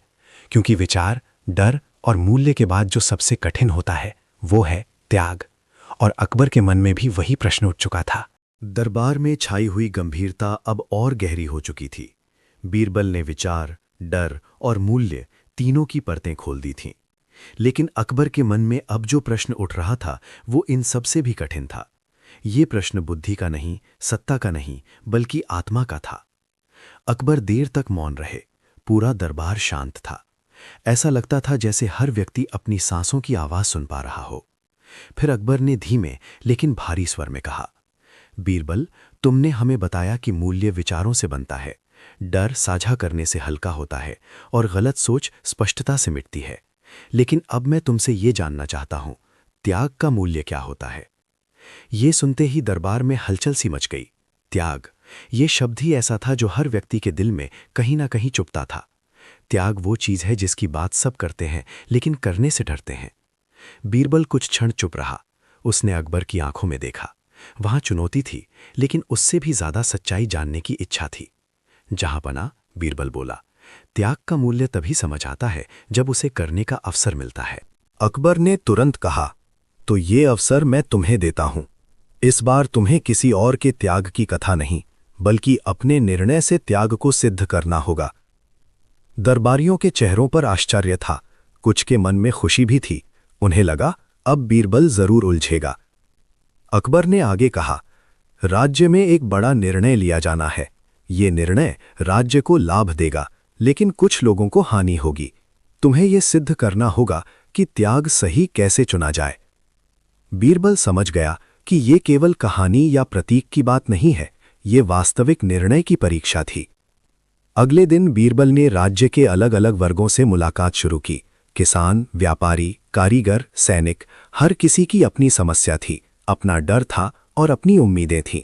क्योंकि विचार, डर और मूल्य के बाद जो सबसे कठिन होता है वो है त्याग। और अकबर के मन में भी वही प्रश्न उठ चुका था। दरबार में छाई हुई गंभीरता अब और गहरी हो चुकी थी। बीरबल ने विचार, डर और मूल्य तीनों की परतें खोल दी थीं। लेकिन अकबर के मन में अब जो प्रश्न उठ रहा था वो इन सबसे भी कठिन था। ये प्रश्न बुद्धि का नहीं, सत्ता का नहीं, बल्कि आत्मा का था। अकबर देर तक मौन रहे। पूरा दरबार शांत था। ऐसा लगता था जैसे हर व्यक्ति अपनी सांसों की आवाज सुन पा रहा हो। फिर अकबर ने धीमे लेकिन भारी स्वर में कहा, बीरबल, तुमने हमें बताया कि मूल्य विचारों से बनता है, डर साझा करने से हल्का होता है और गलत सोच स्पष्टता से मिटती है। लेकिन अब मैं तुमसे ये जानना चाहता हूं, त्याग का मूल्य क्या होता है? ये सुनते ही दरबार में हलचल सी मच गई। त्याग, ये शब्द ही ऐसा था जो हर व्यक्ति के दिल में कहीं ना कहीं चुपता था। त्याग वो चीज है जिसकी बात सब करते हैं लेकिन करने से डरते हैं। बीरबल कुछ क्षण चुप रहा। उसने अकबर की आंखों में देखा। वहां चुनौती थी, लेकिन उससे भी ज्यादा सच्चाई जानने की इच्छा थी। जहां पना, बीरबल बोला, त्याग का मूल्य तभी समझ आता है जब उसे करने का अवसर मिलता है। अकबर ने तुरंत कहा, तो ये अवसर मैं तुम्हें देता हूं। इस बार तुम्हें किसी और के त्याग की कथा नहीं, बल्कि अपने निर्णय से त्याग को सिद्ध करना होगा। दरबारियों के चेहरों पर आश्चर्य था, कुछ के मन में खुशी भी थी। उन्हें लगा अब बीरबल जरूर उलझेगा। अकबर ने आगे कहा, राज्य में एक बड़ा निर्णय लिया जाना है। ये निर्णय राज्य को लाभ देगा, लेकिन कुछ लोगों को हानि होगी। तुम्हें यह सिद्ध करना होगा कि त्याग सही कैसे चुना जाए। बीरबल समझ गया कि ये केवल कहानी या प्रतीक की बात नहीं है, ये वास्तविक निर्णय की परीक्षा थी। अगले दिन बीरबल ने राज्य के अलग अलग वर्गों से मुलाकात शुरू की। किसान, व्यापारी, कारीगर, सैनिक, हर किसी की अपनी समस्या थी, अपना डर था और अपनी उम्मीदें थीं।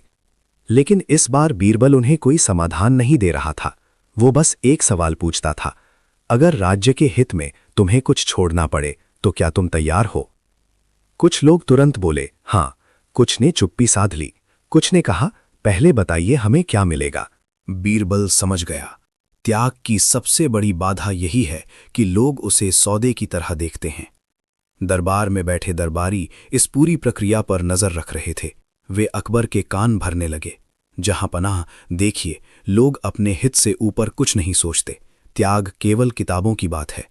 लेकिन इस बार बीरबल उन्हें कोई समाधान नहीं दे रहा था। वो बस एक सवाल पूछता था, अगर राज्य के हित में तुम्हें कुछ छोड़ना पड़े तो क्या तुम तैयार हो? कुछ लोग तुरंत बोले हां, कुछ ने चुप्पी साध ली। कुछ ने कहा, पहले बताइए हमें क्या मिलेगा। बीरबल समझ गया, त्याग की सबसे बड़ी बाधा यही है कि लोग उसे सौदे की तरह देखते हैं। दरबार में बैठे दरबारी इस पूरी प्रक्रिया पर नजर रख रहे थे। वे अकबर के कान भरने लगे। जहां पनाह, देखिए, लोग अपने हित से ऊपर कुछ नहीं सोचते। त्याग केवल किताबों की बात है।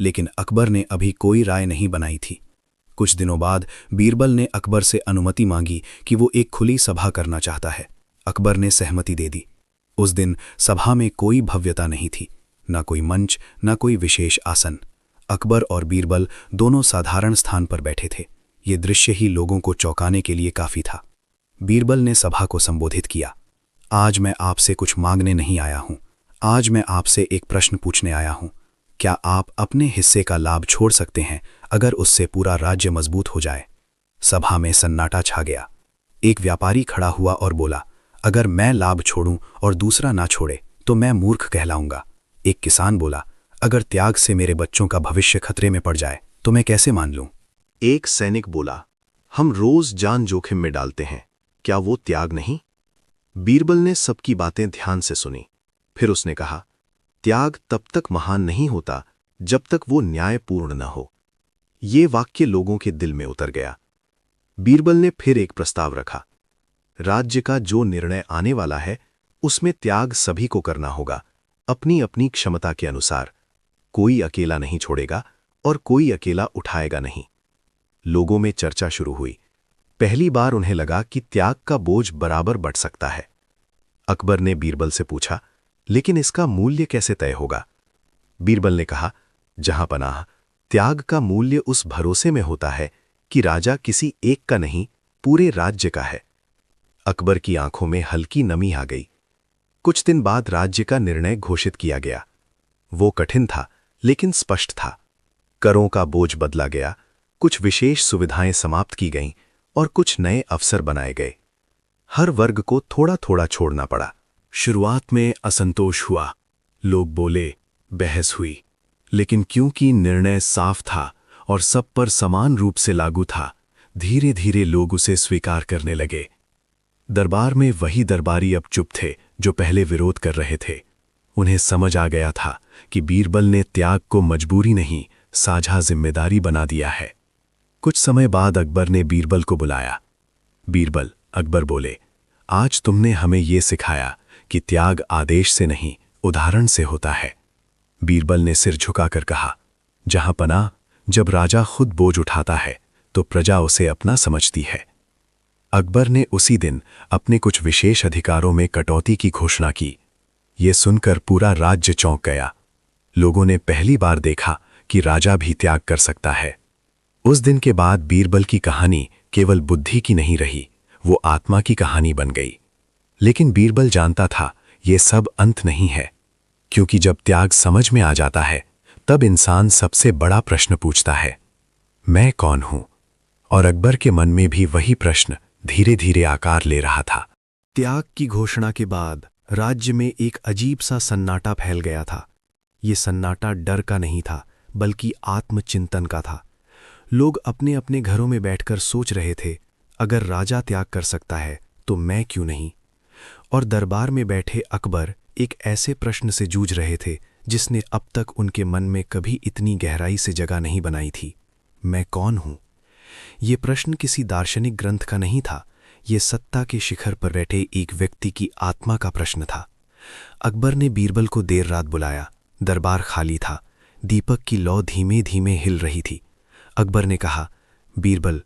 लेकिन अकबर ने अभी कोई राय नहीं बनाई थी। कुछ दिनों बाद बीरबल ने अकबर से अनुमति मांगी कि वो एक खुली सभा करना चाहता है। अकबर ने सहमति दे दी। उस दिन सभा में कोई भव्यता नहीं थी, न कोई मंच, न कोई विशेष आसन। अकबर और बीरबल दोनों साधारण स्थान पर बैठे थे। ये दृश्य ही लोगों को चौंकाने के लिए काफी था। बीरबल ने सभा को संबोधित किया। आज मैं आपसे कुछ मांगने नहीं आया हूं। आज मैं आपसे एक प्रश्न पूछने आया हूं। क्या आप अपने हिस्से का लाभ छोड़ सकते हैं अगर उससे पूरा राज्य मजबूत हो जाए? सभा में सन्नाटा छा गया। एक व्यापारी खड़ा हुआ और बोला, अगर मैं लाभ छोड़ूं और दूसरा ना छोड़े तो मैं मूर्ख कहलाऊंगा। एक किसान बोला, अगर त्याग से मेरे बच्चों का भविष्य खतरे में पड़ जाए तो मैं कैसे मान लूं? एक सैनिक बोला, हम रोज जान जोखिम में डालते हैं, क्या वो त्याग नहीं? बीरबल ने सबकी बातें ध्यान से सुनी। फिर उसने कहा, त्याग तब तक महान नहीं होता जब तक वो न्यायपूर्ण न हो। ये वाक्य लोगों के दिल में उतर गया। बीरबल ने फिर एक प्रस्ताव रखा, राज्य का जो निर्णय आने वाला है उसमें त्याग सभी को करना होगा, अपनी अपनी क्षमता के अनुसार। कोई अकेला नहीं छोड़ेगा और कोई अकेला उठाएगा नहीं। लोगों में चर्चा शुरू हुई। पहली बार उन्हें लगा कि त्याग का बोझ बराबर बढ़ सकता है। अकबर ने बीरबल से पूछा, लेकिन इसका मूल्य कैसे तय होगा? बीरबल ने कहा, जहां पनाह, त्याग का मूल्य उस भरोसे में होता है कि राजा किसी एक का नहीं, पूरे राज्य का है। अकबर की आंखों में हल्की नमी आ गई। कुछ दिन बाद राज्य का निर्णय घोषित किया गया। वो कठिन था लेकिन स्पष्ट था। करों का बोझ बदला गया, कुछ विशेष सुविधाएं समाप्त की गईं और कुछ नए अवसर बनाए गए। हर वर्ग को थोड़ा थोड़ा छोड़ना पड़ा। शुरुआत में असंतोष हुआ, लोग बोले, बहस हुई। लेकिन क्योंकि निर्णय साफ था और सब पर समान रूप से लागू था, धीरे धीरे लोग उसे स्वीकार करने लगे। दरबार में वही दरबारी अब चुप थे जो पहले विरोध कर रहे थे। उन्हें समझ आ गया था कि बीरबल ने त्याग को मजबूरी नहीं, साझा जिम्मेदारी बना दिया है। कुछ समय बाद अकबर ने बीरबल को बुलाया। बीरबल, अकबर बोले, आज तुमने हमें ये सिखाया कि त्याग आदेश से नहीं, उदाहरण से होता है। बीरबल ने सिर झुकाकर कहा, जहां पनाह, जब राजा खुद बोझ उठाता है तो प्रजा उसे अपना समझती है। अकबर ने उसी दिन अपने कुछ विशेष अधिकारों में कटौती की घोषणा की। ये सुनकर पूरा राज्य चौंक गया। लोगों ने पहली बार देखा कि राजा भी त्याग कर सकता है। उस दिन के बाद बीरबल की कहानी केवल बुद्धि की नहीं रही, वो आत्मा की कहानी बन गई। लेकिन बीरबल जानता था ये सब अंत नहीं है, क्योंकि जब त्याग समझ में आ जाता है तब इंसान सबसे बड़ा प्रश्न पूछता है, मैं कौन हूं? और अकबर के मन में भी वही प्रश्न धीरे धीरे आकार ले रहा था। त्याग की घोषणा के बाद राज्य में एक अजीब सा सन्नाटा फैल गया था। ये सन्नाटा डर का नहीं था, बल्कि आत्मचिंतन का था। लोग अपने अपने घरों में बैठकर सोच रहे थे, अगर राजा त्याग कर सकता है तो मैं क्यों नहीं? और दरबार में बैठे अकबर एक ऐसे प्रश्न से जूझ रहे थे जिसने अब तक उनके मन में कभी इतनी गहराई से जगह नहीं बनाई थी। मैं कौन हूं? ये प्रश्न किसी दार्शनिक ग्रंथ का नहीं था, ये सत्ता के शिखर पर बैठे एक व्यक्ति की आत्मा का प्रश्न था। अकबर ने बीरबल को देर रात बुलाया। दरबार खाली था, दीपक की लौ धीमे धीमे हिल रही थी। अकबर ने कहा, बीरबल,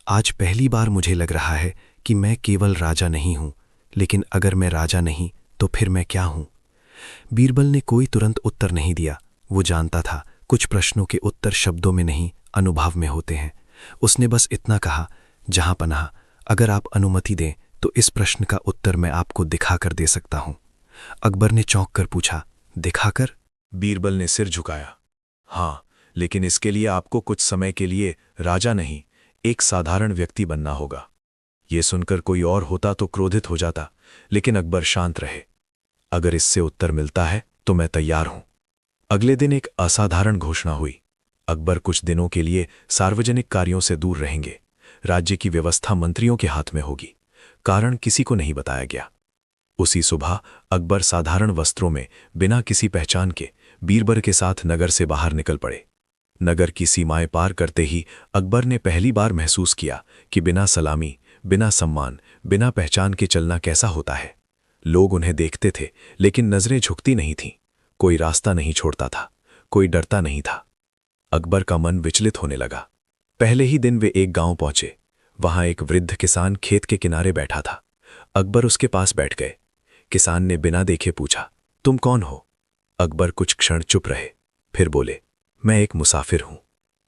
आज पहली बार मुझे लग रहा है कि मैं केवल राजा नहीं हूं, लेकिन अगर मैं राजा नहीं तो फिर मैं क्या हूं? बीरबल ने कोई तुरंत उत्तर नहीं दिया। वो जानता था कुछ प्रश्नों के उत्तर शब्दों में नहीं, अनुभव में होते हैं। उसने बस इतना कहा, जहां पनाह, अगर आप अनुमति दें तो इस प्रश्न का उत्तर मैं आपको दिखाकर दे सकता हूं। अकबर ने चौंक कर पूछा, दिखाकर? बीरबल ने सिर झुकाया। हाँ, लेकिन इसके लिए आपको कुछ समय के लिए राजा नहीं, एक साधारण व्यक्ति बनना होगा। ये सुनकर कोई और होता तो क्रोधित हो जाता, लेकिन अकबर शांत रहे। अगर इससे उत्तर मिलता है तो मैं तैयार हूं। अगले दिन एक असाधारण घोषणा हुई। अकबर कुछ दिनों के लिए सार्वजनिक कार्यों से दूर रहेंगे। राज्य की व्यवस्था मंत्रियों के हाथ में होगी। कारण किसी को नहीं बताया गया। उसी सुबह अकबर साधारण वस्त्रों में बिना किसी पहचान के बीरबल के साथ नगर से बाहर निकल पड़े। नगर की सीमाएं पार करते ही अकबर ने पहली बार महसूस किया कि बिना सलामी, बिना सम्मान, बिना पहचान के चलना कैसा होता है। लोग उन्हें देखते थे लेकिन नजरें झुकती नहीं थीं। कोई रास्ता नहीं छोड़ता था, कोई डरता नहीं था। अकबर का मन विचलित होने लगा। पहले ही दिन वे एक गांव पहुंचे। वहां एक वृद्ध किसान खेत के किनारे बैठा था। अकबर उसके पास बैठ गए। किसान ने बिना देखे पूछा, तुम कौन हो? अकबर कुछ क्षण चुप रहे, फिर बोले, मैं एक मुसाफिर हूं।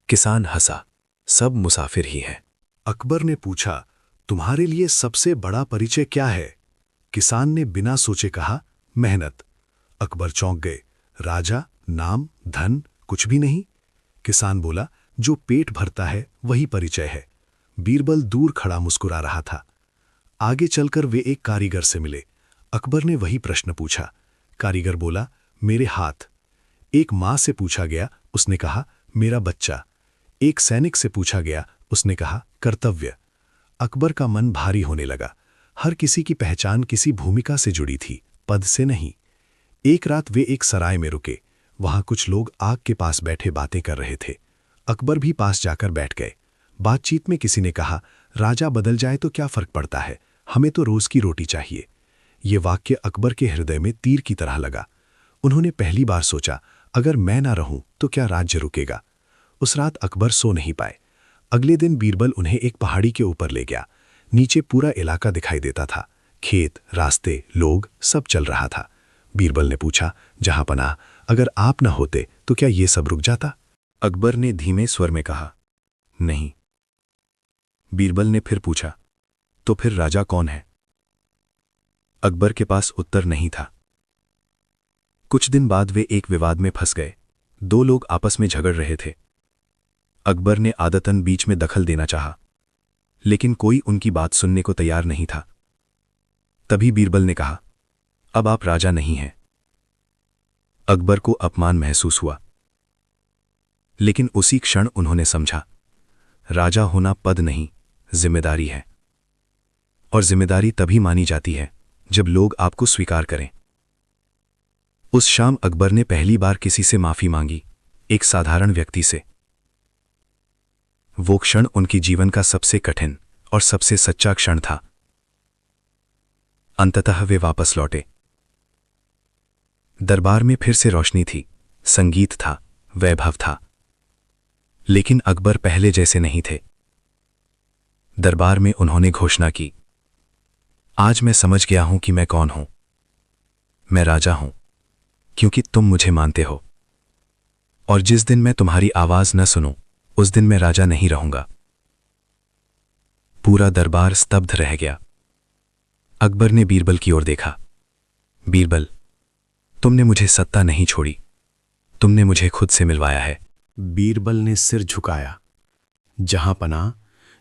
किसान हंसा, सब मुसाफिर ही हैं। अकबर ने पूछा, तुम्हारे लिए सबसे बड़ा परिचय क्या है? किसान ने बिना सोचे कहा, मेहनत। अकबर चौंक गए। राजा, नाम, धन कुछ भी नहीं? किसान बोला, जो पेट भरता है वही परिचय है। बीरबल दूर खड़ा मुस्कुरा रहा था। आगे चलकर वे एक कारीगर से मिले। अकबर ने वही प्रश्न पूछा। कारीगर बोला, मेरे हाथ। एक मां से पूछा गया, उसने कहा, मेरा बच्चा। एक सैनिक से पूछा गया, उसने कहा, कर्तव्य। अकबर का मन भारी होने लगा। हर किसी की पहचान किसी भूमिका से जुड़ी थी, पद से नहीं। एक रात वे एक सराय में रुके। वहां कुछ लोग आग के पास बैठे बातें कर रहे थे। अकबर भी पास जाकर बैठ गए। बातचीत में किसी ने कहा, राजा बदल जाए तो क्या फर्क पड़ता है, हमें तो रोज की रोटी चाहिए। ये वाक्य अकबर के हृदय में तीर की तरह लगा। उन्होंने पहली बार सोचा, अगर मैं ना रहूं तो क्या राज्य रुकेगा। उस रात अकबर सो नहीं पाए। अगले दिन बीरबल उन्हें एक पहाड़ी के ऊपर ले गया। नीचे पूरा इलाका दिखाई देता था, खेत, रास्ते, लोग, सब चल रहा था। बीरबल ने पूछा, जहां पनाह, अगर आप न होते तो क्या ये सब रुक जाता? अकबर ने धीमे स्वर में कहा, नहीं। बीरबल ने फिर पूछा, तो फिर राजा कौन है? अकबर के पास उत्तर नहीं था। कुछ दिन बाद वे एक विवाद में फंस गए। दो लोग आपस में झगड़ रहे थे। अकबर ने आदतन बीच में दखल देना चाहा, लेकिन कोई उनकी बात सुनने को तैयार नहीं था। तभी बीरबल ने कहा, अब आप राजा नहीं हैं। अकबर को अपमान महसूस हुआ, लेकिन उसी क्षण उन्होंने समझा, राजा होना पद नहीं, जिम्मेदारी है। और जिम्मेदारी तभी मानी जाती है जब लोग आपको स्वीकार करें। उस शाम अकबर ने पहली बार किसी से माफी मांगी, एक साधारण व्यक्ति से। वो क्षण उनके जीवन का सबसे कठिन और सबसे सच्चा क्षण था। अंततः वे वापस लौटे। दरबार में फिर से रोशनी थी, संगीत था, वैभव था। लेकिन अकबर पहले जैसे नहीं थे। दरबार में उन्होंने घोषणा की, आज मैं समझ गया हूं कि मैं कौन हूं। मैं राजा हूं क्योंकि तुम मुझे मानते हो, और जिस दिन मैं तुम्हारी आवाज न सुनूं उस दिन मैं राजा नहीं रहूंगा। पूरा दरबार स्तब्ध रह गया। अकबर ने बीरबल की ओर देखा। बीरबल, तुमने मुझे सत्ता नहीं छोड़ी, तुमने मुझे खुद से मिलवाया है। बीरबल ने सिर झुकाया। जहां पनाह,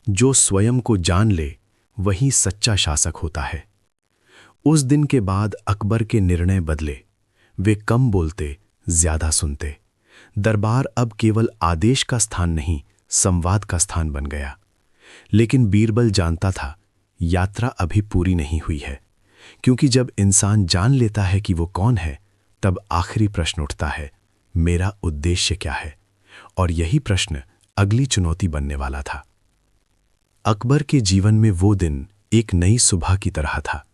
जो स्वयं को जान ले वही सच्चा शासक होता है। उस दिन के बाद अकबर के निर्णय बदले। वे कम बोलते, ज्यादा सुनते। दरबार अब केवल आदेश का स्थान नहीं, संवाद का स्थान बन गया। लेकिन बीरबल जानता था, यात्रा अभी पूरी नहीं हुई है, क्योंकि जब इंसान जान लेता है कि वो कौन है, तब आखिरी प्रश्न उठता है, मेरा उद्देश्य क्या है? और यही प्रश्न अगली चुनौती बनने वाला था। अकबर के जीवन में वो दिन एक नई सुबह की तरह था।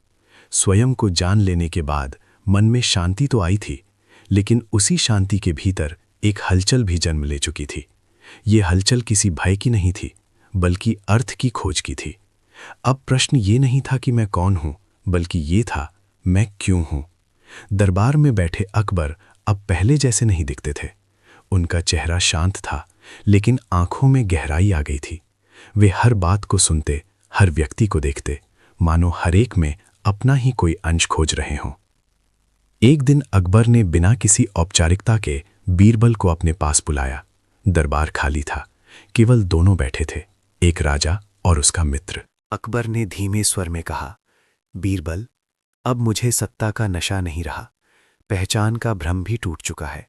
स्वयं को जान लेने के बाद मन में शांति तो आई थी, लेकिन उसी शांति के भीतर एक हलचल भी जन्म ले चुकी थी। ये हलचल किसी भय की नहीं थी, बल्कि अर्थ की खोज की थी। अब प्रश्न ये नहीं था कि मैं कौन हूं, बल्कि ये था, मैं क्यों हूं। दरबार में बैठे अकबर अब पहले जैसे नहीं दिखते थे। उनका चेहरा शांत था, लेकिन आंखों में गहराई आ गई थी। वे हर बात को सुनते, हर व्यक्ति को देखते, मानो हर एक में अपना ही कोई अंश खोज रहे हों। एक दिन अकबर ने बिना किसी औपचारिकता के बीरबल को अपने पास बुलाया। दरबार खाली था, केवल दोनों बैठे थे, एक राजा और उसका मित्र। अकबर ने धीमे स्वर में कहा, बीरबल, अब मुझे सत्ता का नशा नहीं रहा, पहचान का भ्रम भी टूट चुका है।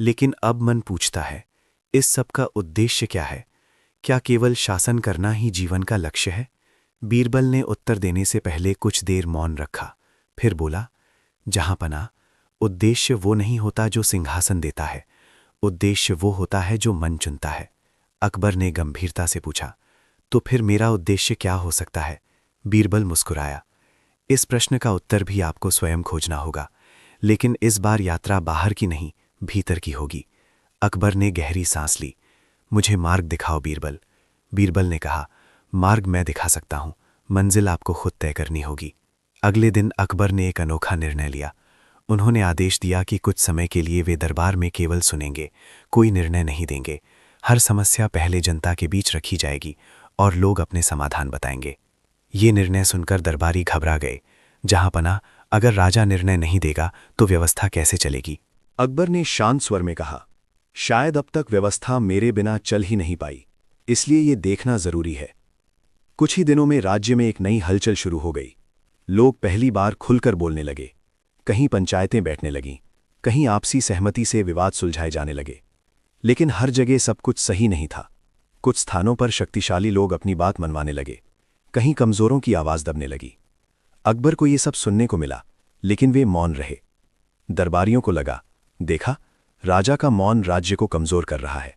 लेकिन अब मन पूछता है, इस सब का उद्देश्य क्या है? क्या केवल शासन करना ही जीवन का लक्ष्य है? बीरबल ने उत्तर देने से पहले कुछ देर मौन रखा, फिर बोला, जहांपना, उद्देश्य वो नहीं होता जो सिंहासन देता है, उद्देश्य वो होता है जो मन चुनता है। अकबर ने गंभीरता से पूछा, तो फिर मेरा उद्देश्य क्या हो सकता है? बीरबल मुस्कुराया, इस प्रश्न का उत्तर भी आपको स्वयं खोजना होगा, लेकिन इस बार यात्रा बाहर की नहीं, भीतर की होगी। अकबर ने गहरी सांस ली। मुझे मार्ग दिखाओ बीरबल। बीरबल ने कहा, मार्ग मैं दिखा सकता हूं, मंजिल आपको खुद तय करनी होगी। अगले दिन अकबर ने एक अनोखा निर्णय लिया। उन्होंने आदेश दिया कि कुछ समय के लिए वे दरबार में केवल सुनेंगे, कोई निर्णय नहीं देंगे। हर समस्या पहले जनता के बीच रखी जाएगी और लोग अपने समाधान बताएंगे। ये निर्णय सुनकर दरबारी घबरा गए। जहांपना, अगर राजा निर्णय नहीं देगा तो व्यवस्था कैसे चलेगी? अकबर ने शांत स्वर में कहा, शायद अब तक व्यवस्था मेरे बिना चल ही नहीं पाई, इसलिए ये देखना जरूरी है। कुछ ही दिनों में राज्य में एक नई हलचल शुरू हो गई। लोग पहली बार खुलकर बोलने लगे। कहीं पंचायतें बैठने लगीं, कहीं आपसी सहमति से विवाद सुलझाए जाने लगे। लेकिन हर जगह सब कुछ सही नहीं था। कुछ स्थानों पर शक्तिशाली लोग अपनी बात मनवाने लगे, कहीं कमजोरों की आवाज दबने लगी। अकबर को ये सब सुनने को मिला, लेकिन वे मौन रहे। दरबारियों को लगा, देखा, राजा का मौन राज्य को कमजोर कर रहा है।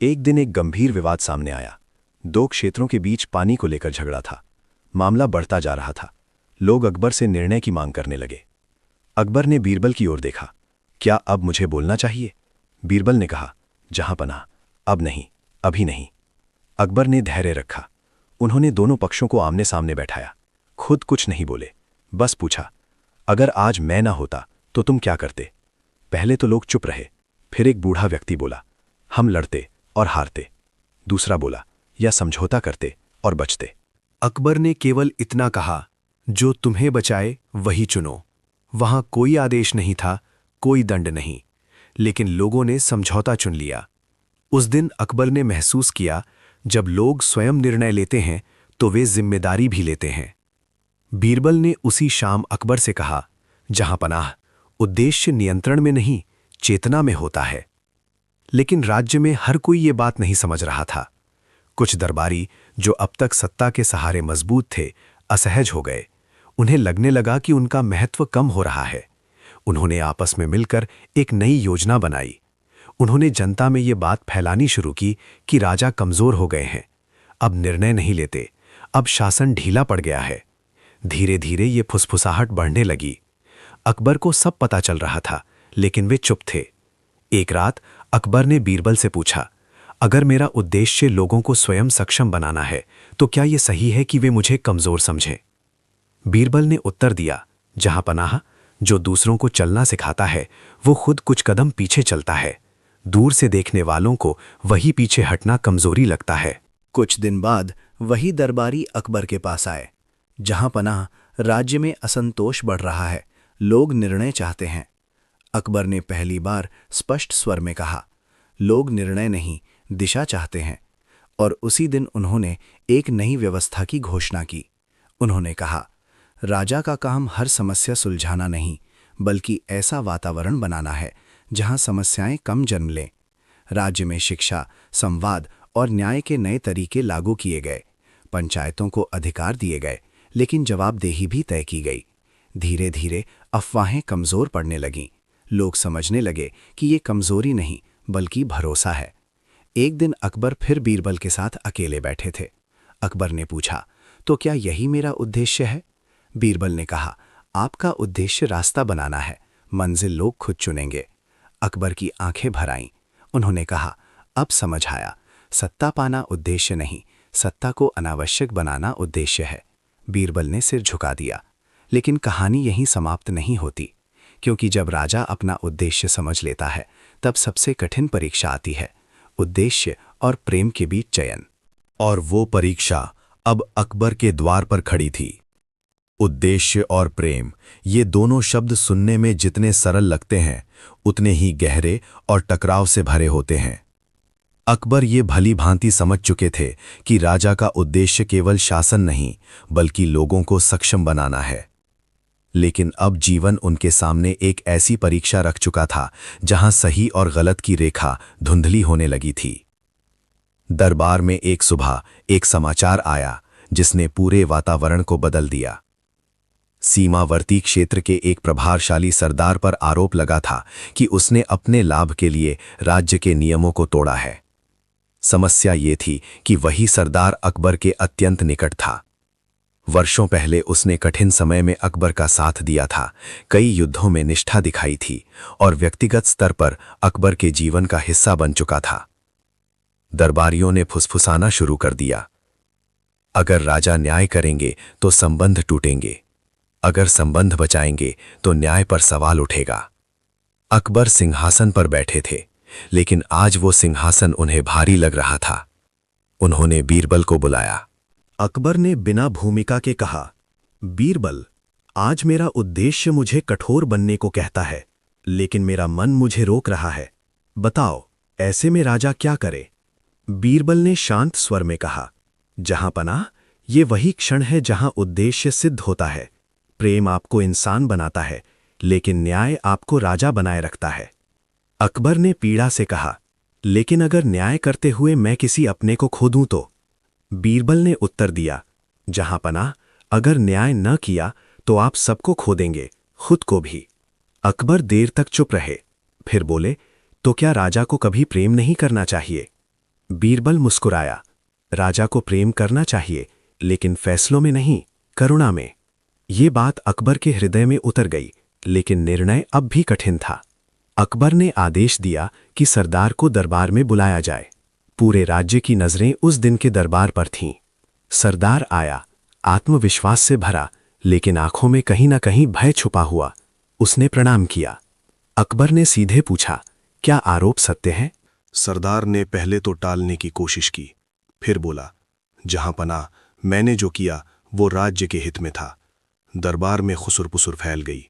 एक दिन एक गंभीर विवाद सामने आया। दो क्षेत्रों के बीच पानी को लेकर झगड़ा था। मामला बढ़ता जा रहा था। लोग अकबर से निर्णय की मांग करने लगे। अकबर ने बीरबल की ओर देखा, क्या अब मुझे बोलना चाहिए? बीरबल ने कहा, जहांपना, अब नहीं, अभी नहीं। अकबर ने धैर्य रखा। उन्होंने दोनों पक्षों को आमने सामने बैठाया। खुद कुछ नहीं बोले, बस पूछा, अगर आज मैं ना होता तो तुम क्या करते? पहले तो लोग चुप रहे। फिर एक बूढ़ा व्यक्ति बोला, हम लड़ते और हारते। दूसरा बोला, या समझौता करते और बचते। अकबर ने केवल इतना कहा, जो तुम्हें बचाए वही चुनो। वहां कोई आदेश नहीं था, कोई दंड नहीं, लेकिन लोगों ने समझौता चुन लिया। उस दिन अकबर ने महसूस किया, जब लोग स्वयं निर्णय लेते हैं तो वे जिम्मेदारी भी लेते हैं। बीरबल ने उसी शाम अकबर से कहा, जहांपनाह, उद्देश्य नियंत्रण में नहीं, चेतना में होता है। लेकिन राज्य में हर कोई ये बात नहीं समझ रहा था। कुछ दरबारी, जो अब तक सत्ता के सहारे मजबूत थे, असहज हो गए। उन्हें लगने लगा कि उनका महत्व कम हो रहा है। उन्होंने आपस में मिलकर एक नई योजना बनाई। उन्होंने जनता में ये बात फैलानी शुरू की कि राजा कमजोर हो गए हैं, अब निर्णय नहीं लेते, अब शासन ढीला पड़ गया है। धीरे धीरे ये फुसफुसाहट बढ़ने लगी। अकबर को सब पता चल रहा था, लेकिन वे चुप थे। एक रात अकबर ने बीरबल से पूछा, अगर मेरा उद्देश्य लोगों को स्वयं सक्षम बनाना है तो क्या यह सही है कि वे मुझे कमजोर समझें? बीरबल ने उत्तर दिया, जहांपनाह, जो दूसरों को चलना सिखाता है वो खुद कुछ कदम पीछे चलता है। दूर से देखने वालों को वही पीछे हटना कमजोरी लगता है। कुछ दिन बाद वही दरबारी अकबर के पास आए। जहांपनाह, राज्य में असंतोष बढ़ रहा है, लोग निर्णय चाहते हैं। अकबर ने पहली बार स्पष्ट स्वर में कहा, लोग निर्णय नहीं, दिशा चाहते हैं। और उसी दिन उन्होंने एक नई व्यवस्था की घोषणा की। उन्होंने कहा, राजा का काम हर समस्या सुलझाना नहीं, बल्कि ऐसा वातावरण बनाना है जहां समस्याएं कम जन्म लें। राज्य में शिक्षा, संवाद और न्याय के नए तरीके लागू किए गए। पंचायतों को अधिकार दिए गए, लेकिन जवाबदेही भी तय की गई। धीरे धीरे अफवाहें कमजोर पड़ने लगीं। लोग समझने लगे कि ये कमजोरी नहीं, बल्कि भरोसा है। एक दिन अकबर फिर बीरबल के साथ अकेले बैठे थे। अकबर ने पूछा, तो क्या यही मेरा उद्देश्य है? बीरबल ने कहा, आपका उद्देश्य रास्ता बनाना है, मंजिल लोग खुद चुनेंगे। अकबर की आंखें भर आईं। उन्होंने कहा, अब समझ आया, सत्ता पाना उद्देश्य नहीं, सत्ता को अनावश्यक बनाना उद्देश्य है। बीरबल ने सिर झुका दिया। लेकिन कहानी यहीं समाप्त नहीं होती, क्योंकि जब राजा अपना उद्देश्य समझ लेता है तब सबसे कठिन परीक्षा आती है, उद्देश्य और प्रेम के बीच चयन। और वो परीक्षा अब अकबर के द्वार पर खड़ी थी। उद्देश्य और प्रेम, ये दोनों शब्द सुनने में जितने सरल लगते हैं, उतने ही गहरे और टकराव से भरे होते हैं। अकबर ये भली भांति समझ चुके थे कि राजा का उद्देश्य केवल शासन नहीं, बल्कि लोगों को सक्षम बनाना है। लेकिन अब जीवन उनके सामने एक ऐसी परीक्षा रख चुका था जहां सही और गलत की रेखा धुंधली होने लगी थी। दरबार में एक सुबह एक समाचार आया जिसने पूरे वातावरण को बदल दिया। सीमावर्ती क्षेत्र के एक प्रभावशाली सरदार पर आरोप लगा था कि उसने अपने लाभ के लिए राज्य के नियमों को तोड़ा है। समस्या ये थी कि वही सरदार अकबर के अत्यंत निकट था। वर्षों पहले उसने कठिन समय में अकबर का साथ दिया था, कई युद्धों में निष्ठा दिखाई थी और व्यक्तिगत स्तर पर अकबर के जीवन का हिस्सा बन चुका था। दरबारियों ने फुसफुसाना शुरू कर दिया। अगर राजा न्याय करेंगे तो संबंध टूटेंगे, अगर संबंध बचाएंगे तो न्याय पर सवाल उठेगा। अकबर सिंहासन पर बैठे थे, लेकिन आज वो सिंहासन उन्हें भारी लग रहा था। उन्होंने बीरबल को बुलाया। अकबर ने बिना भूमिका के कहा, बीरबल, आज मेरा उद्देश्य मुझे कठोर बनने को कहता है, लेकिन मेरा मन मुझे रोक रहा है। बताओ, ऐसे में राजा क्या करे? बीरबल ने शांत स्वर में कहा, जहां पनाह, ये वही क्षण है जहां उद्देश्य सिद्ध होता है। प्रेम आपको इंसान बनाता है, लेकिन न्याय आपको राजा बनाए रखता है। अकबर ने पीड़ा से कहा, लेकिन अगर न्याय करते हुए मैं किसी अपने को खो दूं तो? बीरबल ने उत्तर दिया, जहां पनाह, अगर न्याय न किया तो आप सबको खो देंगे, खुद को भी। अकबर देर तक चुप रहे, फिर बोले, तो क्या राजा को कभी प्रेम नहीं करना चाहिए? बीरबल मुस्कुराया, राजा को प्रेम करना चाहिए, लेकिन फैसलों में नहीं, करुणा में। ये बात अकबर के हृदय में उतर गई, लेकिन निर्णय अब भी कठिन था। अकबर ने आदेश दिया कि सरदार को दरबार में बुलाया जाए। पूरे राज्य की नजरें उस दिन के दरबार पर थीं। सरदार आया, आत्मविश्वास से भरा, लेकिन आंखों में कहीं ना कहीं भय छुपा हुआ। उसने प्रणाम किया। अकबर ने सीधे पूछा, क्या आरोप सत्य है? सरदार ने पहले तो टालने की कोशिश की, फिर बोला, जहां पनाह, मैंने जो किया वो राज्य के हित में था। दरबार में खुसुर-पुसुर फैल गई।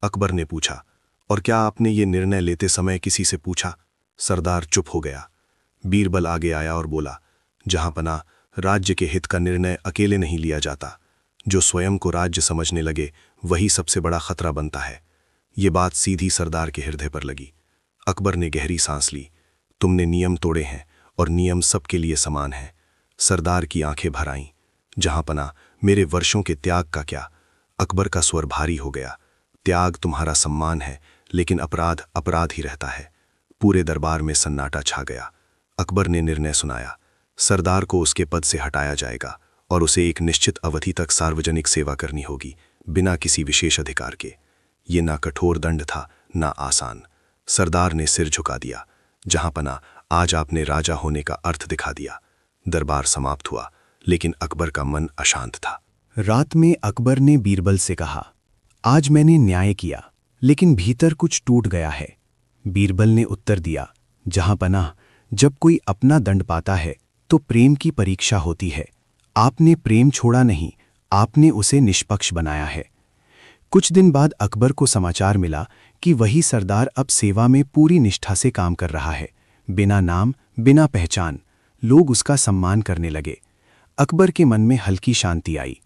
अकबर ने पूछा, और क्या आपने ये निर्णय लेते समय किसी से पूछा? सरदार चुप हो गया। बीरबल आगे आया और बोला, जहां पनाह, राज्य के हित का निर्णय अकेले नहीं लिया जाता। जो स्वयं को राज्य समझने लगे वही सबसे बड़ा खतरा बनता है। ये बात सीधी सरदार के हृदय पर लगी। अकबर ने गहरी सांस ली। तुमने नियम तोड़े हैं और नियम सबके लिए समान है। सरदार की आंखें भर आईं। जहां पनाह, मेरे वर्षों के त्याग का क्या? अकबर का स्वर भारी हो गया। त्याग तुम्हारा सम्मान है, लेकिन अपराध अपराध ही रहता है। पूरे दरबार में सन्नाटा छा गया। अकबर ने निर्णय सुनाया, सरदार को उसके पद से हटाया जाएगा और उसे एक निश्चित अवधि तक सार्वजनिक सेवा करनी होगी, बिना किसी विशेष अधिकार के। ये ना कठोर दंड था, ना आसान। सरदार ने सिर झुका दिया। जहां पनाह, आज आपने राजा होने का अर्थ दिखा दिया। दरबार समाप्त हुआ, लेकिन अकबर का मन अशांत था। रात में अकबर ने बीरबल से कहा, आज मैंने न्याय किया, लेकिन भीतर कुछ टूट गया है। बीरबल ने उत्तर दिया, जहां पनाह, जब कोई अपना दंड पाता है तो प्रेम की परीक्षा होती है। आपने प्रेम छोड़ा नहीं, आपने उसे निष्पक्ष बनाया है। कुछ दिन बाद अकबर को समाचार मिला कि वही सरदार अब सेवा में पूरी निष्ठा से काम कर रहा है। बिना नाम, बिना पहचान, लोग उसका सम्मान करने लगे। अकबर के मन में हल्की शांति आई।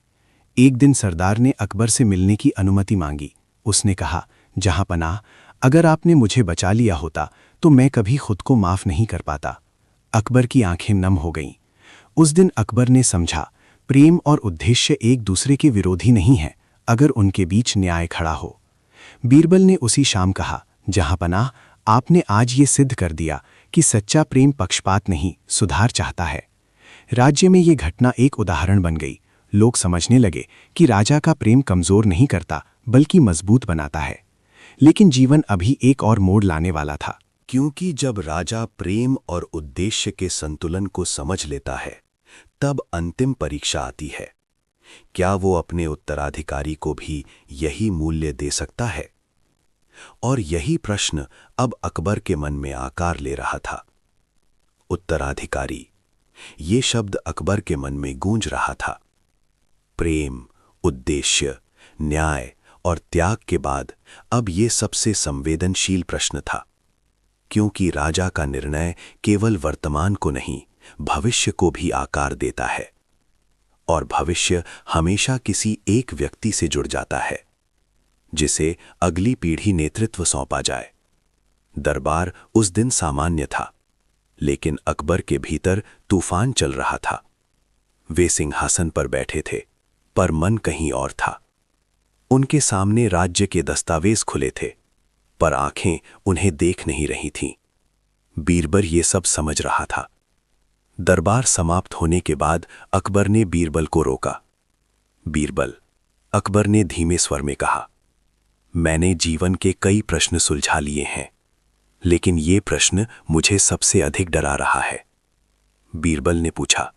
एक दिन सरदार ने अकबर से मिलने की अनुमति मांगी। उसने कहा, जहां पनाह, अगर आपने मुझे बचा लिया होता तो मैं कभी खुद को माफ नहीं कर पाता। अकबर की आंखें नम हो गईं। उस दिन अकबर ने समझा, प्रेम और उद्देश्य एक दूसरे के विरोधी नहीं है, अगर उनके बीच न्याय खड़ा हो। बीरबल ने उसी शाम कहा, जहां पनाह, आपने आज ये सिद्ध कर दिया कि सच्चा प्रेम पक्षपात नहीं, सुधार चाहता है। राज्य में ये घटना एक उदाहरण बन गई। लोग समझने लगे कि राजा का प्रेम कमजोर नहीं करता, बल्कि मजबूत बनाता है। लेकिन जीवन अभी एक और मोड़ लाने वाला था। क्योंकि जब राजा प्रेम और उद्देश्य के संतुलन को समझ लेता है, तब अंतिम परीक्षा आती है। क्या वो अपने उत्तराधिकारी को भी यही मूल्य दे सकता है? और यही प्रश्न अब अकबर के मन में आकार ले रहा था। उत्तराधिकारी, ये शब्द अकबर के मन में गूंज रहा था। प्रेम, उद्देश्य, न्याय और त्याग के बाद अब ये सबसे संवेदनशील प्रश्न था, क्योंकि राजा का निर्णय केवल वर्तमान को नहीं, भविष्य को भी आकार देता है। और भविष्य हमेशा किसी एक व्यक्ति से जुड़ जाता है, जिसे अगली पीढ़ी नेतृत्व सौंपा जाए। दरबार उस दिन सामान्य था, लेकिन अकबर के भीतर तूफान चल रहा था। वे सिंहासन पर बैठे थे, पर मन कहीं और था। उनके सामने राज्य के दस्तावेज खुले थे, पर आंखें उन्हें देख नहीं रही थीं। बीरबल ये सब समझ रहा था। दरबार समाप्त होने के बाद अकबर ने बीरबल को रोका। बीरबल, अकबर ने धीमे स्वर में कहा, मैंने जीवन के कई प्रश्न सुलझा लिए हैं, लेकिन ये प्रश्न मुझे सबसे अधिक डरा रहा है। बीरबल ने पूछा,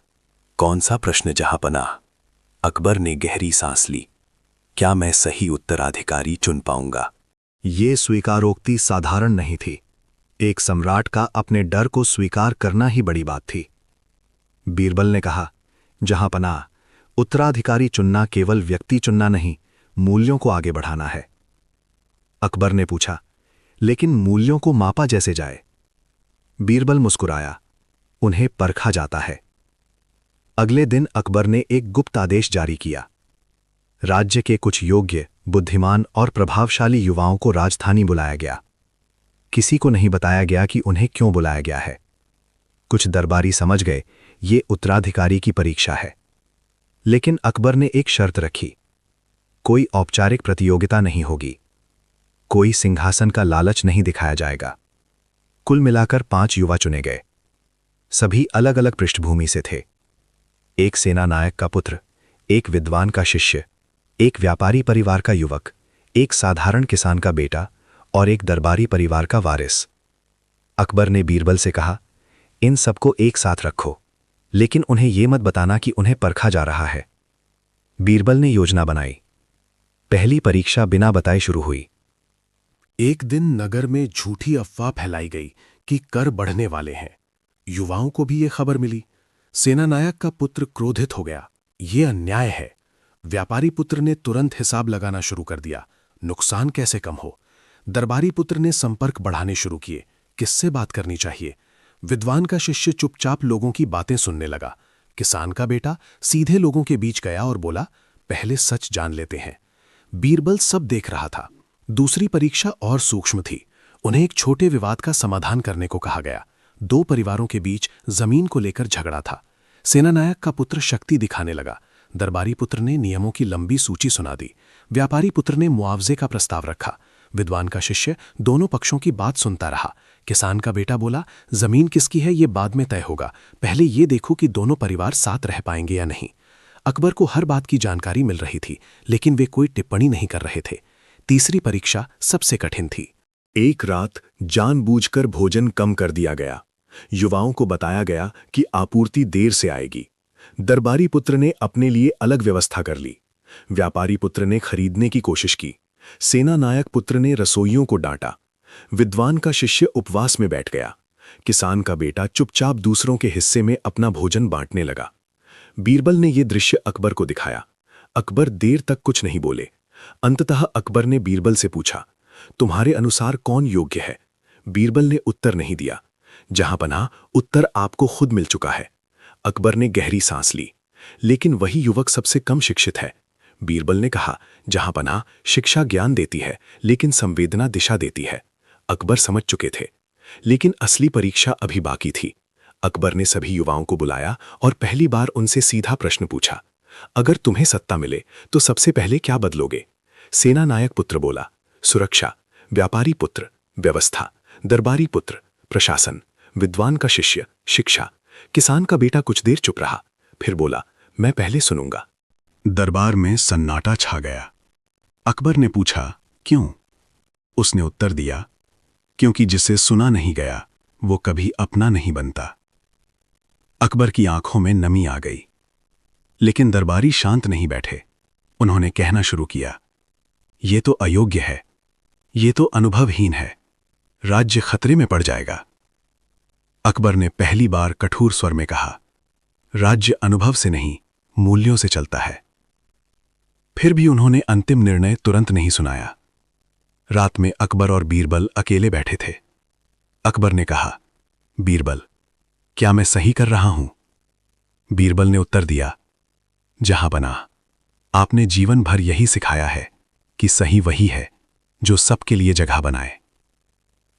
कौन सा प्रश्न जहांपनाह? अकबर ने गहरी सांस ली। क्या मैं सही उत्तराधिकारी चुन पाऊंगा? ये स्वीकारोक्ति साधारण नहीं थी। एक सम्राट का अपने डर को स्वीकार करना ही बड़ी बात थी। बीरबल ने कहा, जहांपनाह, उत्तराधिकारी चुनना केवल व्यक्ति चुनना नहीं, मूल्यों को आगे बढ़ाना है। अकबर ने पूछा, लेकिन मूल्यों को मापा जैसे जाए? बीरबल मुस्कुराया, उन्हें परखा जाता है। अगले दिन अकबर ने एक गुप्त आदेश जारी किया। राज्य के कुछ योग्य, बुद्धिमान और प्रभावशाली युवाओं को राजधानी बुलाया गया। किसी को नहीं बताया गया कि उन्हें क्यों बुलाया गया है। कुछ दरबारी समझ गए ये उत्तराधिकारी की परीक्षा है, लेकिन अकबर ने एक शर्त रखी, कोई औपचारिक प्रतियोगिता नहीं होगी, कोई सिंहासन का लालच नहीं दिखाया जाएगा। कुल मिलाकर 5 युवा चुने गए। सभी अलग अलग पृष्ठभूमि से थे। एक सेना नायक का पुत्र, एक विद्वान का शिष्य, एक व्यापारी परिवार का युवक, एक साधारण किसान का बेटा और एक दरबारी परिवार का वारिस। अकबर ने बीरबल से कहा, इन सबको एक साथ रखो, लेकिन उन्हें यह मत बताना कि उन्हें परखा जा रहा है। बीरबल ने योजना बनाई। पहली परीक्षा बिना बताए शुरू हुई। एक दिन नगर में झूठी अफवाह फैलाई गई कि कर बढ़ने वाले हैं। युवाओं को भी ये खबर मिली। सेनानायक का पुत्र क्रोधित हो गया, ये अन्याय है। व्यापारी पुत्र ने तुरंत हिसाब लगाना शुरू कर दिया, नुकसान कैसे कम हो। दरबारी पुत्र ने संपर्क बढ़ाने शुरू किए, किससे बात करनी चाहिए। विद्वान का शिष्य चुपचाप लोगों की बातें सुनने लगा। किसान का बेटा सीधे लोगों के बीच गया और बोला, पहले सच जान लेते हैं। बीरबल सब देख रहा था। दूसरी परीक्षा और सूक्ष्म थी। उन्हें एक छोटे विवाद का समाधान करने को कहा गया। 2 परिवारों के बीच जमीन को लेकर झगड़ा था। सेनानायक का पुत्र शक्ति दिखाने लगा। दरबारी पुत्र ने नियमों की लंबी सूची सुना दी। व्यापारी पुत्र ने मुआवजे का प्रस्ताव रखा। विद्वान का शिष्य दोनों पक्षों की बात सुनता रहा। किसान का बेटा बोला, जमीन किसकी है ये बाद में तय होगा, पहले ये देखो कि दोनों परिवार साथ रह पाएंगे या नहीं। अकबर को हर बात की जानकारी मिल रही थी, लेकिन वे कोई टिप्पणी नहीं कर रहे थे। तीसरी परीक्षा सबसे कठिन थी। एक रात जानबूझकर भोजन कम कर दिया गया। युवाओं को बताया गया कि आपूर्ति देर से आएगी। दरबारी पुत्र ने अपने लिए अलग व्यवस्था कर ली। व्यापारी पुत्र ने खरीदने की कोशिश की। सेना नायक पुत्र ने रसोइयों को डांटा। विद्वान का शिष्य उपवास में बैठ गया। किसान का बेटा चुपचाप दूसरों के हिस्से में अपना भोजन बांटने लगा। बीरबल ने यह दृश्य अकबर को दिखाया। अकबर देर तक कुछ नहीं बोले। अंततः अकबर ने बीरबल से पूछा, तुम्हारे अनुसार कौन योग्य है? बीरबल ने उत्तर नहीं दिया। जहांपनाह, उत्तर आपको खुद मिल चुका है। अकबर ने गहरी सांस ली। लेकिन वही युवक सबसे कम शिक्षित है। बीरबल ने कहा, जहांपनाह, शिक्षा ज्ञान देती है, लेकिन संवेदना दिशा देती है। अकबर समझ चुके थे, लेकिन असली परीक्षा अभी बाकी थी। अकबर ने सभी युवाओं को बुलाया और पहली बार उनसे सीधा प्रश्न पूछा, अगर तुम्हें सत्ता मिले तो सबसे पहले क्या बदलोगे? सेना नायक पुत्र बोला, सुरक्षा। व्यापारी पुत्र, व्यवस्था। दरबारी पुत्र, प्रशासन। विद्वान का शिष्य, शिक्षा। किसान का बेटा कुछ देर चुप रहा, फिर बोला, मैं पहले सुनूंगा। दरबार में सन्नाटा छा गया। अकबर ने पूछा, क्यों? उसने उत्तर दिया, क्योंकि जिसे सुना नहीं गया वो कभी अपना नहीं बनता। अकबर की आंखों में नमी आ गई। लेकिन दरबारी शांत नहीं बैठे। उन्होंने कहना शुरू किया, ये तो अयोग्य है, ये तो अनुभवहीन है, राज्य खतरे में पड़ जाएगा। अकबर ने पहली बार कठोर स्वर में कहा, राज्य अनुभव से नहीं, मूल्यों से चलता है। फिर भी उन्होंने अंतिम निर्णय तुरंत नहीं सुनाया। रात में अकबर और बीरबल अकेले बैठे थे। अकबर ने कहा, बीरबल, क्या मैं सही कर रहा हूं? बीरबल ने उत्तर दिया, जहांपनाह, आपने जीवन भर यही सिखाया है कि सही वही है जो सबके लिए जगह बनाए।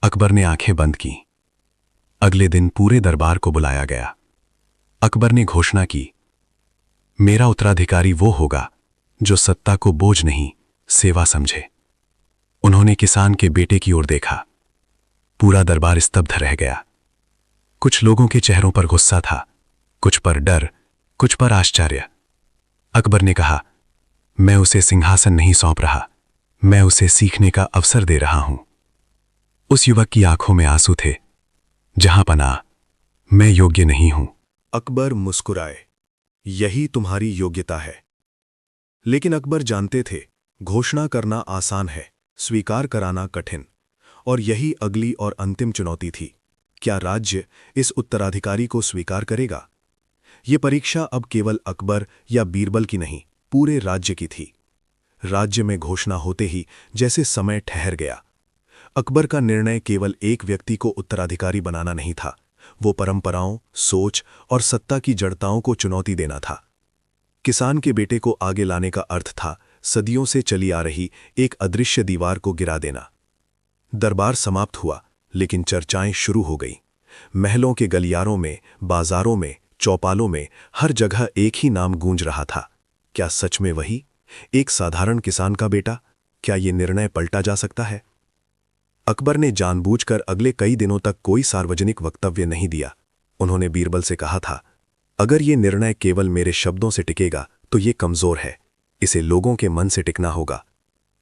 अकबर ने आंखें बंद की। अगले दिन पूरे दरबार को बुलाया गया। अकबर ने घोषणा की, मेरा उत्तराधिकारी वो होगा जो सत्ता को बोझ नहीं, सेवा समझे। उन्होंने किसान के बेटे की ओर देखा। पूरा दरबार स्तब्ध रह गया। कुछ लोगों के चेहरों पर गुस्सा था, कुछ पर डर, कुछ पर आश्चर्य। अकबर ने कहा, मैं उसे सिंहासन नहीं सौंप रहा, मैं उसे सीखने का अवसर दे रहा हूं। उस युवक की आंखों में आंसू थे। जहां पनाह, मैं योग्य नहीं हूं। अकबर मुस्कुराए। यही तुम्हारी योग्यता है। लेकिन अकबर जानते थे, घोषणा करना आसान है, स्वीकार कराना कठिन। और यही अगली और अंतिम चुनौती थी। क्या राज्य इस उत्तराधिकारी को स्वीकार करेगा? ये परीक्षा अब केवल अकबर या बीरबल की नहीं, पूरे राज्य की थी। राज्य में घोषणा होते ही जैसे समय ठहर गया। अकबर का निर्णय केवल एक व्यक्ति को उत्तराधिकारी बनाना नहीं था, वो परंपराओं, सोच और सत्ता की जड़ताओं को चुनौती देना था। किसान के बेटे को आगे लाने का अर्थ था सदियों से चली आ रही एक अदृश्य दीवार को गिरा देना। दरबार समाप्त हुआ, लेकिन चर्चाएं शुरू हो गईं। महलों के गलियारों में, बाजारों में, चौपालों में हर जगह एक ही नाम गूंज रहा था। क्या सच में वही, एक साधारण किसान का बेटा? क्या ये निर्णय पलटा जा सकता है? अकबर ने जानबूझकर अगले कई दिनों तक कोई सार्वजनिक वक्तव्य नहीं दिया। उन्होंने बीरबल से कहा था, अगर ये निर्णय केवल मेरे शब्दों से टिकेगा तो ये कमजोर है, इसे लोगों के मन से टिकना होगा।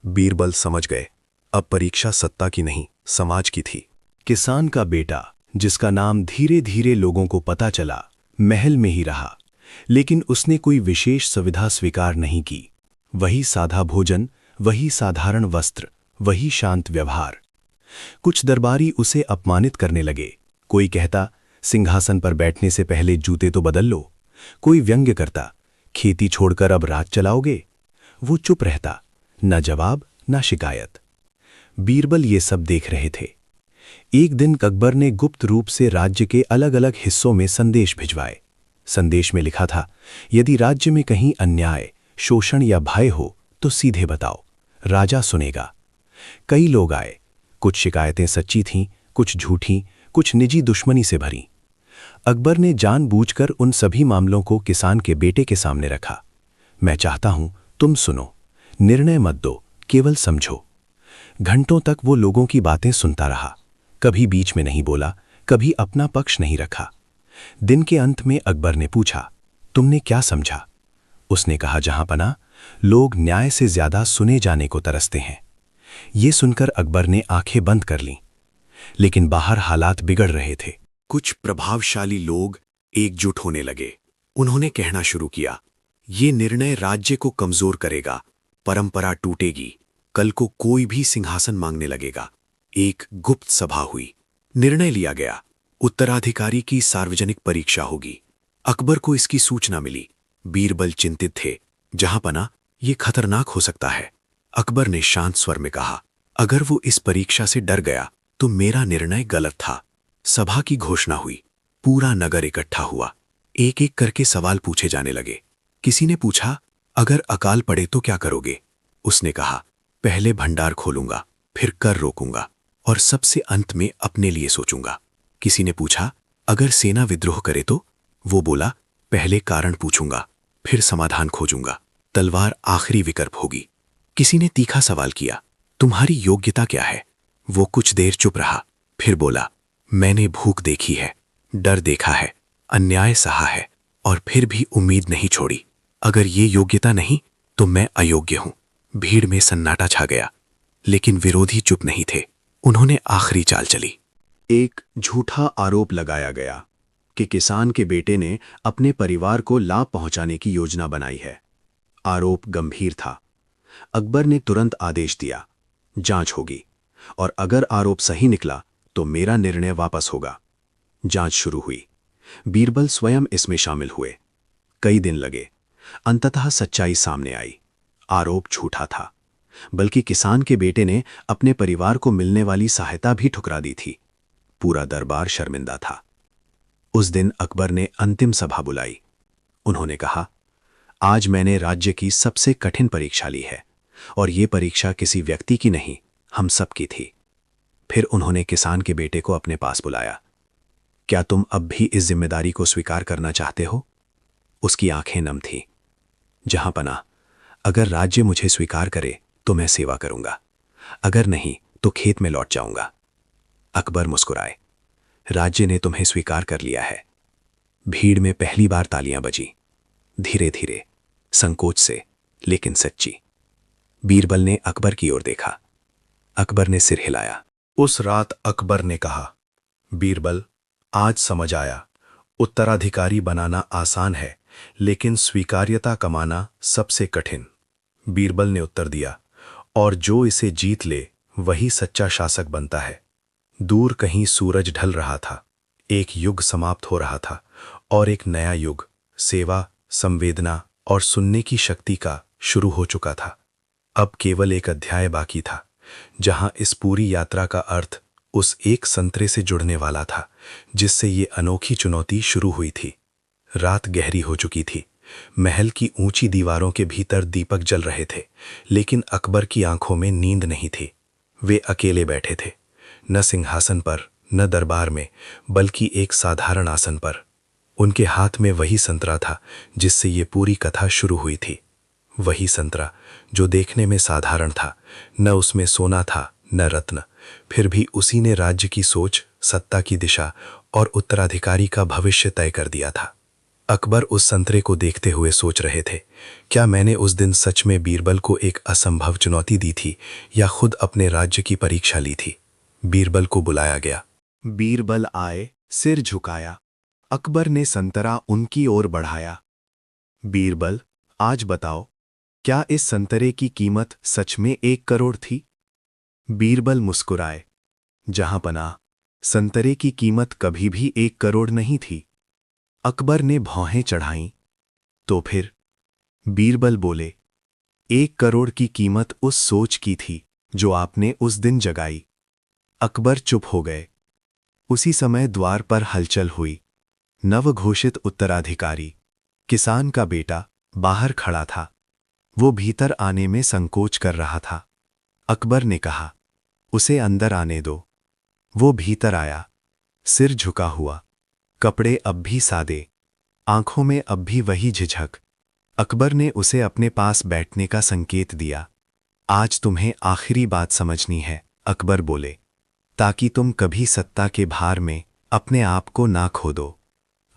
बीरबल समझ गए, अब परीक्षा सत्ता की नहीं, समाज की थी। किसान का बेटा, जिसका नाम धीरे धीरे लोगों को पता चला, महल में ही रहा, लेकिन उसने कोई विशेष सुविधा स्वीकार नहीं की। वही सादा भोजन, वही साधारण वस्त्र, वही शांत व्यवहार। कुछ दरबारी उसे अपमानित करने लगे। कोई कहता, सिंहासन पर बैठने से पहले जूते तो बदल लो। कोई व्यंग्य करता, खेती छोड़कर अब राज चलाओगे। वो चुप रहता, न जवाब न शिकायत। बीरबल ये सब देख रहे थे। एक दिन अकबर ने गुप्त रूप से राज्य के अलग अलग हिस्सों में संदेश भिजवाए। संदेश में लिखा था, यदि राज्य में कहीं अन्याय, शोषण या भय हो तो सीधे बताओ, राजा सुनेगा। कई लोग आए। कुछ शिकायतें सच्ची थीं, कुछ झूठी, कुछ निजी दुश्मनी से भरी। अकबर ने जानबूझकर उन सभी मामलों को किसान के बेटे के सामने रखा। मैं चाहता हूं तुम सुनो, निर्णय मत दो, केवल समझो। घंटों तक वो लोगों की बातें सुनता रहा, कभी बीच में नहीं बोला, कभी अपना पक्ष नहीं रखा। दिन के अंत में अकबर ने पूछा, तुमने क्या समझा? उसने कहा, जहां पना, लोग न्याय से ज्यादा सुने जाने को तरसते हैं। ये सुनकर अकबर ने आंखें बंद कर लीं। लेकिन बाहर हालात बिगड़ रहे थे। कुछ प्रभावशाली लोग एकजुट होने लगे। उन्होंने कहना शुरू किया, ये निर्णय राज्य को कमजोर करेगा, परंपरा टूटेगी, कल को कोई भी सिंहासन मांगने लगेगा। एक गुप्त सभा हुई। निर्णय लिया गया, उत्तराधिकारी की सार्वजनिक परीक्षा होगी। अकबर को इसकी सूचना मिली। बीरबल चिंतित थे, जहां पना, ये खतरनाक हो सकता है। अकबर ने शांत स्वर में कहा, अगर वो इस परीक्षा से डर गया तो मेरा निर्णय गलत था। सभा की घोषणा हुई। पूरा नगर इकट्ठा हुआ। एक एक करके सवाल पूछे जाने लगे। किसी ने पूछा, अगर अकाल पड़े तो क्या करोगे? उसने कहा, पहले भंडार खोलूंगा, फिर कर रोकूंगा और सबसे अंत में अपने लिए सोचूंगा। किसी ने पूछा, अगर सेना विद्रोह करे तो? वो बोला, पहले कारण पूछूंगा, फिर समाधान खोजूंगा, तलवार आखिरी विकल्प होगी। किसी ने तीखा सवाल किया, तुम्हारी योग्यता क्या है? वो कुछ देर चुप रहा, फिर बोला, मैंने भूख देखी है, डर देखा है, अन्याय सहा है और फिर भी उम्मीद नहीं छोड़ी। अगर ये योग्यता नहीं तो मैं अयोग्य हूं। भीड़ में सन्नाटा छा गया, लेकिन विरोधी चुप नहीं थे। उन्होंने आखिरी चाल चली। एक झूठा आरोप लगाया गया कि किसान के बेटे ने अपने परिवार को लाभ पहुंचाने की योजना बनाई है। आरोप गंभीर था। अकबर ने तुरंत आदेश दिया, जांच होगी और अगर आरोप सही निकला तो मेरा निर्णय वापस होगा। जांच शुरू हुई। बीरबल स्वयं इसमें शामिल हुए। कई दिन लगे, अंततः सच्चाई सामने आई। आरोप झूठा था, बल्कि किसान के बेटे ने अपने परिवार को मिलने वाली सहायता भी ठुकरा दी थी। पूरा दरबार शर्मिंदा था। उस दिन अकबर ने अंतिम सभा बुलाई। उन्होंने कहा, आज मैंने राज्य की सबसे कठिन परीक्षा ली है और ये परीक्षा किसी व्यक्ति की नहीं, हम सब की थी। फिर उन्होंने किसान के बेटे को अपने पास बुलाया। क्या तुम अब भी इस जिम्मेदारी को स्वीकार करना चाहते हो? उसकी आंखें नम थीं। जहां पना, अगर राज्य मुझे स्वीकार करे तो मैं सेवा करूंगा, अगर नहीं तो खेत में लौट जाऊंगा। अकबर मुस्कुराए। राज्य ने तुम्हें स्वीकार कर लिया है। भीड़ में पहली बार तालियां बजी, धीरे धीरे, संकोच से, लेकिन सच्ची। बीरबल ने अकबर की ओर देखा। अकबर ने सिर हिलाया। उस रात अकबर ने कहा, बीरबल, आज समझ आया, उत्तराधिकारी बनाना आसान है, लेकिन स्वीकार्यता कमाना सबसे कठिन। बीरबल ने उत्तर दिया, और जो इसे जीत ले वही सच्चा शासक बनता है। दूर कहीं सूरज ढल रहा था। एक युग समाप्त हो रहा था और एक नया युग, सेवा, संवेदना और सुनने की शक्ति का शुरू हो चुका था। अब केवल एक अध्याय बाकी था, जहां इस पूरी यात्रा का अर्थ उस एक संतरे से जुड़ने वाला था जिससे ये अनोखी चुनौती शुरू हुई थी। रात गहरी हो चुकी थी। महल की ऊंची दीवारों के भीतर दीपक जल रहे थे, लेकिन अकबर की आंखों में नींद नहीं थी। वे अकेले बैठे थे, न सिंहासन पर, न दरबार में, बल्कि एक साधारण आसन पर। उनके हाथ में वही संतरा था जिससे ये पूरी कथा शुरू हुई थी। वही संतरा जो देखने में साधारण था, न उसमें सोना था न रत्न, फिर भी उसी ने राज्य की सोच, सत्ता की दिशा और उत्तराधिकारी का भविष्य तय कर दिया था। अकबर उस संतरे को देखते हुए सोच रहे थे, क्या मैंने उस दिन सच में बीरबल को एक असंभव चुनौती दी थी या खुद अपने राज्य की परीक्षा ली थी। बीरबल को बुलाया गया। बीरबल आए, सिर झुकाया। अकबर ने संतरा उनकी ओर बढ़ाया। बीरबल, आज बताओ, क्या इस संतरे की कीमत सच में 1 करोड़ थी? बीरबल मुस्कुराए। जहां पनाह, संतरे की कीमत कभी भी 1 करोड़ नहीं थी। अकबर ने भौहें चढ़ाईं। तो फिर? बीरबल बोले, 1 करोड़ की कीमत उस सोच की थी जो आपने उस दिन जगाई। अकबर चुप हो गए। उसी समय द्वार पर हलचल हुई। नवघोषित उत्तराधिकारी, किसान का बेटा, बाहर खड़ा था। वो भीतर आने में संकोच कर रहा था। अकबर ने कहा, उसे अंदर आने दो। वो भीतर आया, सिर झुका हुआ, कपड़े अब भी सादे, आंखों में अब भी वही झिझक। अकबर ने उसे अपने पास बैठने का संकेत दिया। आज तुम्हें आखिरी बात समझनी है, अकबर बोले, ताकि तुम कभी सत्ता के भार में अपने आप को ना खो दो।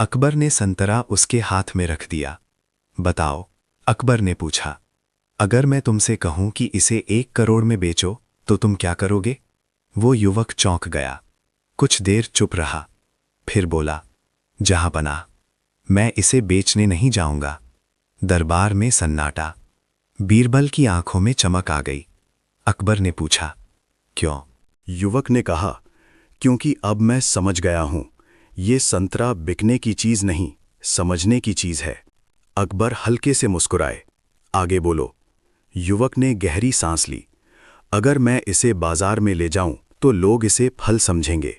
अकबर ने संतरा उसके हाथ में रख दिया। बताओ, अकबर ने पूछा, अगर मैं तुमसे कहूं कि इसे 1 करोड़ में बेचो तो तुम क्या करोगे? वो युवक चौंक गया, कुछ देर चुप रहा, फिर बोला, जहां पनाह, मैं इसे बेचने नहीं जाऊंगा। दरबार में सन्नाटा। बीरबल की आंखों में चमक आ गई। अकबर ने पूछा, क्यों? युवक ने कहा, क्योंकि अब मैं समझ गया हूं, ये संतरा बिकने की चीज नहीं, समझने की चीज है। अकबर हल्के से मुस्कुराए। आगे बोलो। युवक ने गहरी सांस ली। अगर मैं इसे बाजार में ले जाऊं तो लोग इसे फल समझेंगे।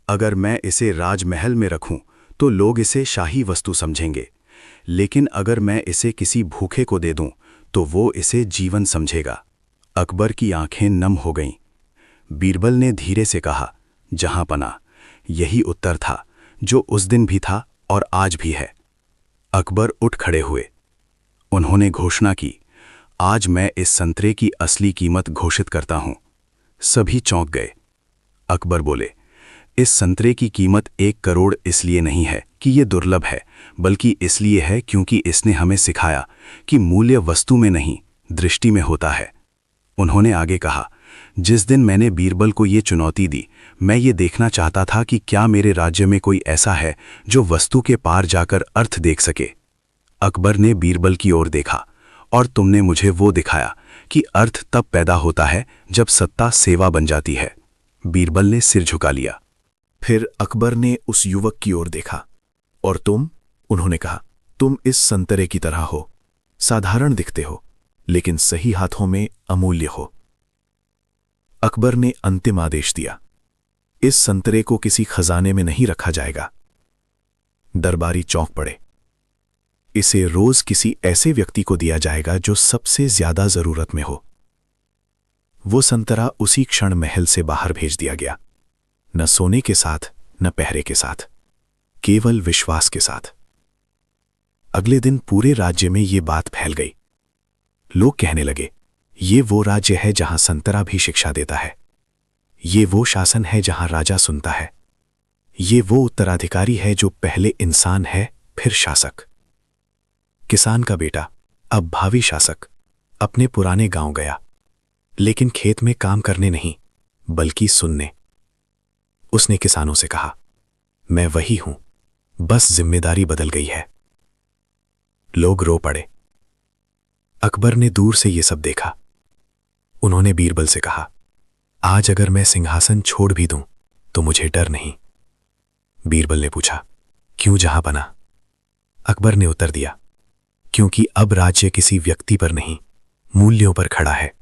अगर मैं इसे राजमहल में रखूं तो लोग इसे शाही वस्तु समझेंगे। लेकिन अगर मैं इसे किसी भूखे को दे दूं तो वो इसे जीवन समझेगा। अकबर की आंखें नम हो गईं। बीरबल ने धीरे से कहा, जहां पनाह, यही उत्तर था जो उस दिन भी था और आज भी है। अकबर उठ खड़े हुए। उन्होंने घोषणा की, आज मैं इस संतरे की असली कीमत घोषित करता हूं। सभी चौंक गए। अकबर बोले, इस संतरे की कीमत 1 करोड़ इसलिए नहीं है कि ये दुर्लभ है, बल्कि इसलिए है क्योंकि इसने हमें सिखाया कि मूल्य वस्तु में नहीं, दृष्टि में होता है। उन्होंने आगे कहा, जिस दिन मैंने बीरबल को ये चुनौती दी, मैं ये देखना चाहता था कि क्या मेरे राज्य में कोई ऐसा है जो वस्तु के पार जाकर अर्थ देख सके। अकबर ने बीरबल की ओर देखा, और तुमने मुझे वो दिखाया कि अर्थ तब पैदा होता है जब सत्ता सेवा बन जाती है। बीरबल ने सिर झुका लिया। फिर अकबर ने उस युवक की ओर देखा। और तुम? उन्होंने कहा, तुम इस संतरे की तरह हो, साधारण दिखते हो, लेकिन सही हाथों में अमूल्य हो। अकबर ने अंतिम आदेश दिया, इस संतरे को किसी खजाने में नहीं रखा जाएगा। दरबारी चौंक पड़े। इसे रोज किसी ऐसे व्यक्ति को दिया जाएगा जो सबसे ज्यादा जरूरत में हो। वो संतरा उसी क्षण महल से बाहर भेज दिया गया, न सोने के साथ न पहरे के साथ, केवल विश्वास के साथ। अगले दिन पूरे राज्य में ये बात फैल गई। लोग कहने लगे, ये वो राज्य है जहां संतरा भी शिक्षा देता है। ये वो शासन है जहां राजा सुनता है। ये वो उत्तराधिकारी है जो पहले इंसान है फिर शासक। किसान का बेटा, अब भावी शासक, अपने पुराने गांव गया, लेकिन खेत में काम करने नहीं बल्कि सुनने। उसने किसानों से कहा, मैं वही हूं, बस जिम्मेदारी बदल गई है। लोग रो पड़े। अकबर ने दूर से ये सब देखा। उन्होंने बीरबल से कहा, आज अगर मैं सिंहासन छोड़ भी दूं तो मुझे डर नहीं। बीरबल ने पूछा, क्यों जहांपनाह? अकबर ने उत्तर दिया, क्योंकि अब राज्य किसी व्यक्ति पर नहीं, मूल्यों पर खड़ा है।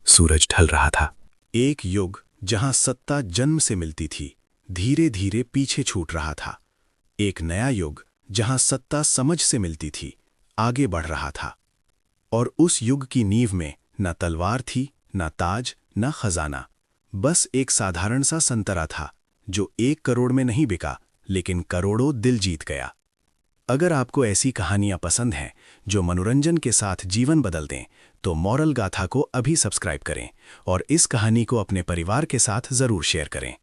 सूरज ढल रहा था। एक युग जहां सत्ता जन्म से मिलती थी, धीरे धीरे पीछे छूट रहा था। एक नया युग जहां सत्ता समझ से मिलती थी, आगे बढ़ रहा था। और उस युग की नींव में न तलवार थी, न ताज, न खजाना, बस एक साधारण सा संतरा था जो 1 करोड़ में नहीं बिका, लेकिन करोड़ों दिल जीत गया। अगर आपको ऐसी कहानियां पसंद हैं जो मनोरंजन के साथ जीवन बदल दें, तो मॉरल गाथा को अभी सब्सक्राइब करें और इस कहानी को अपने परिवार के साथ जरूर शेयर करें।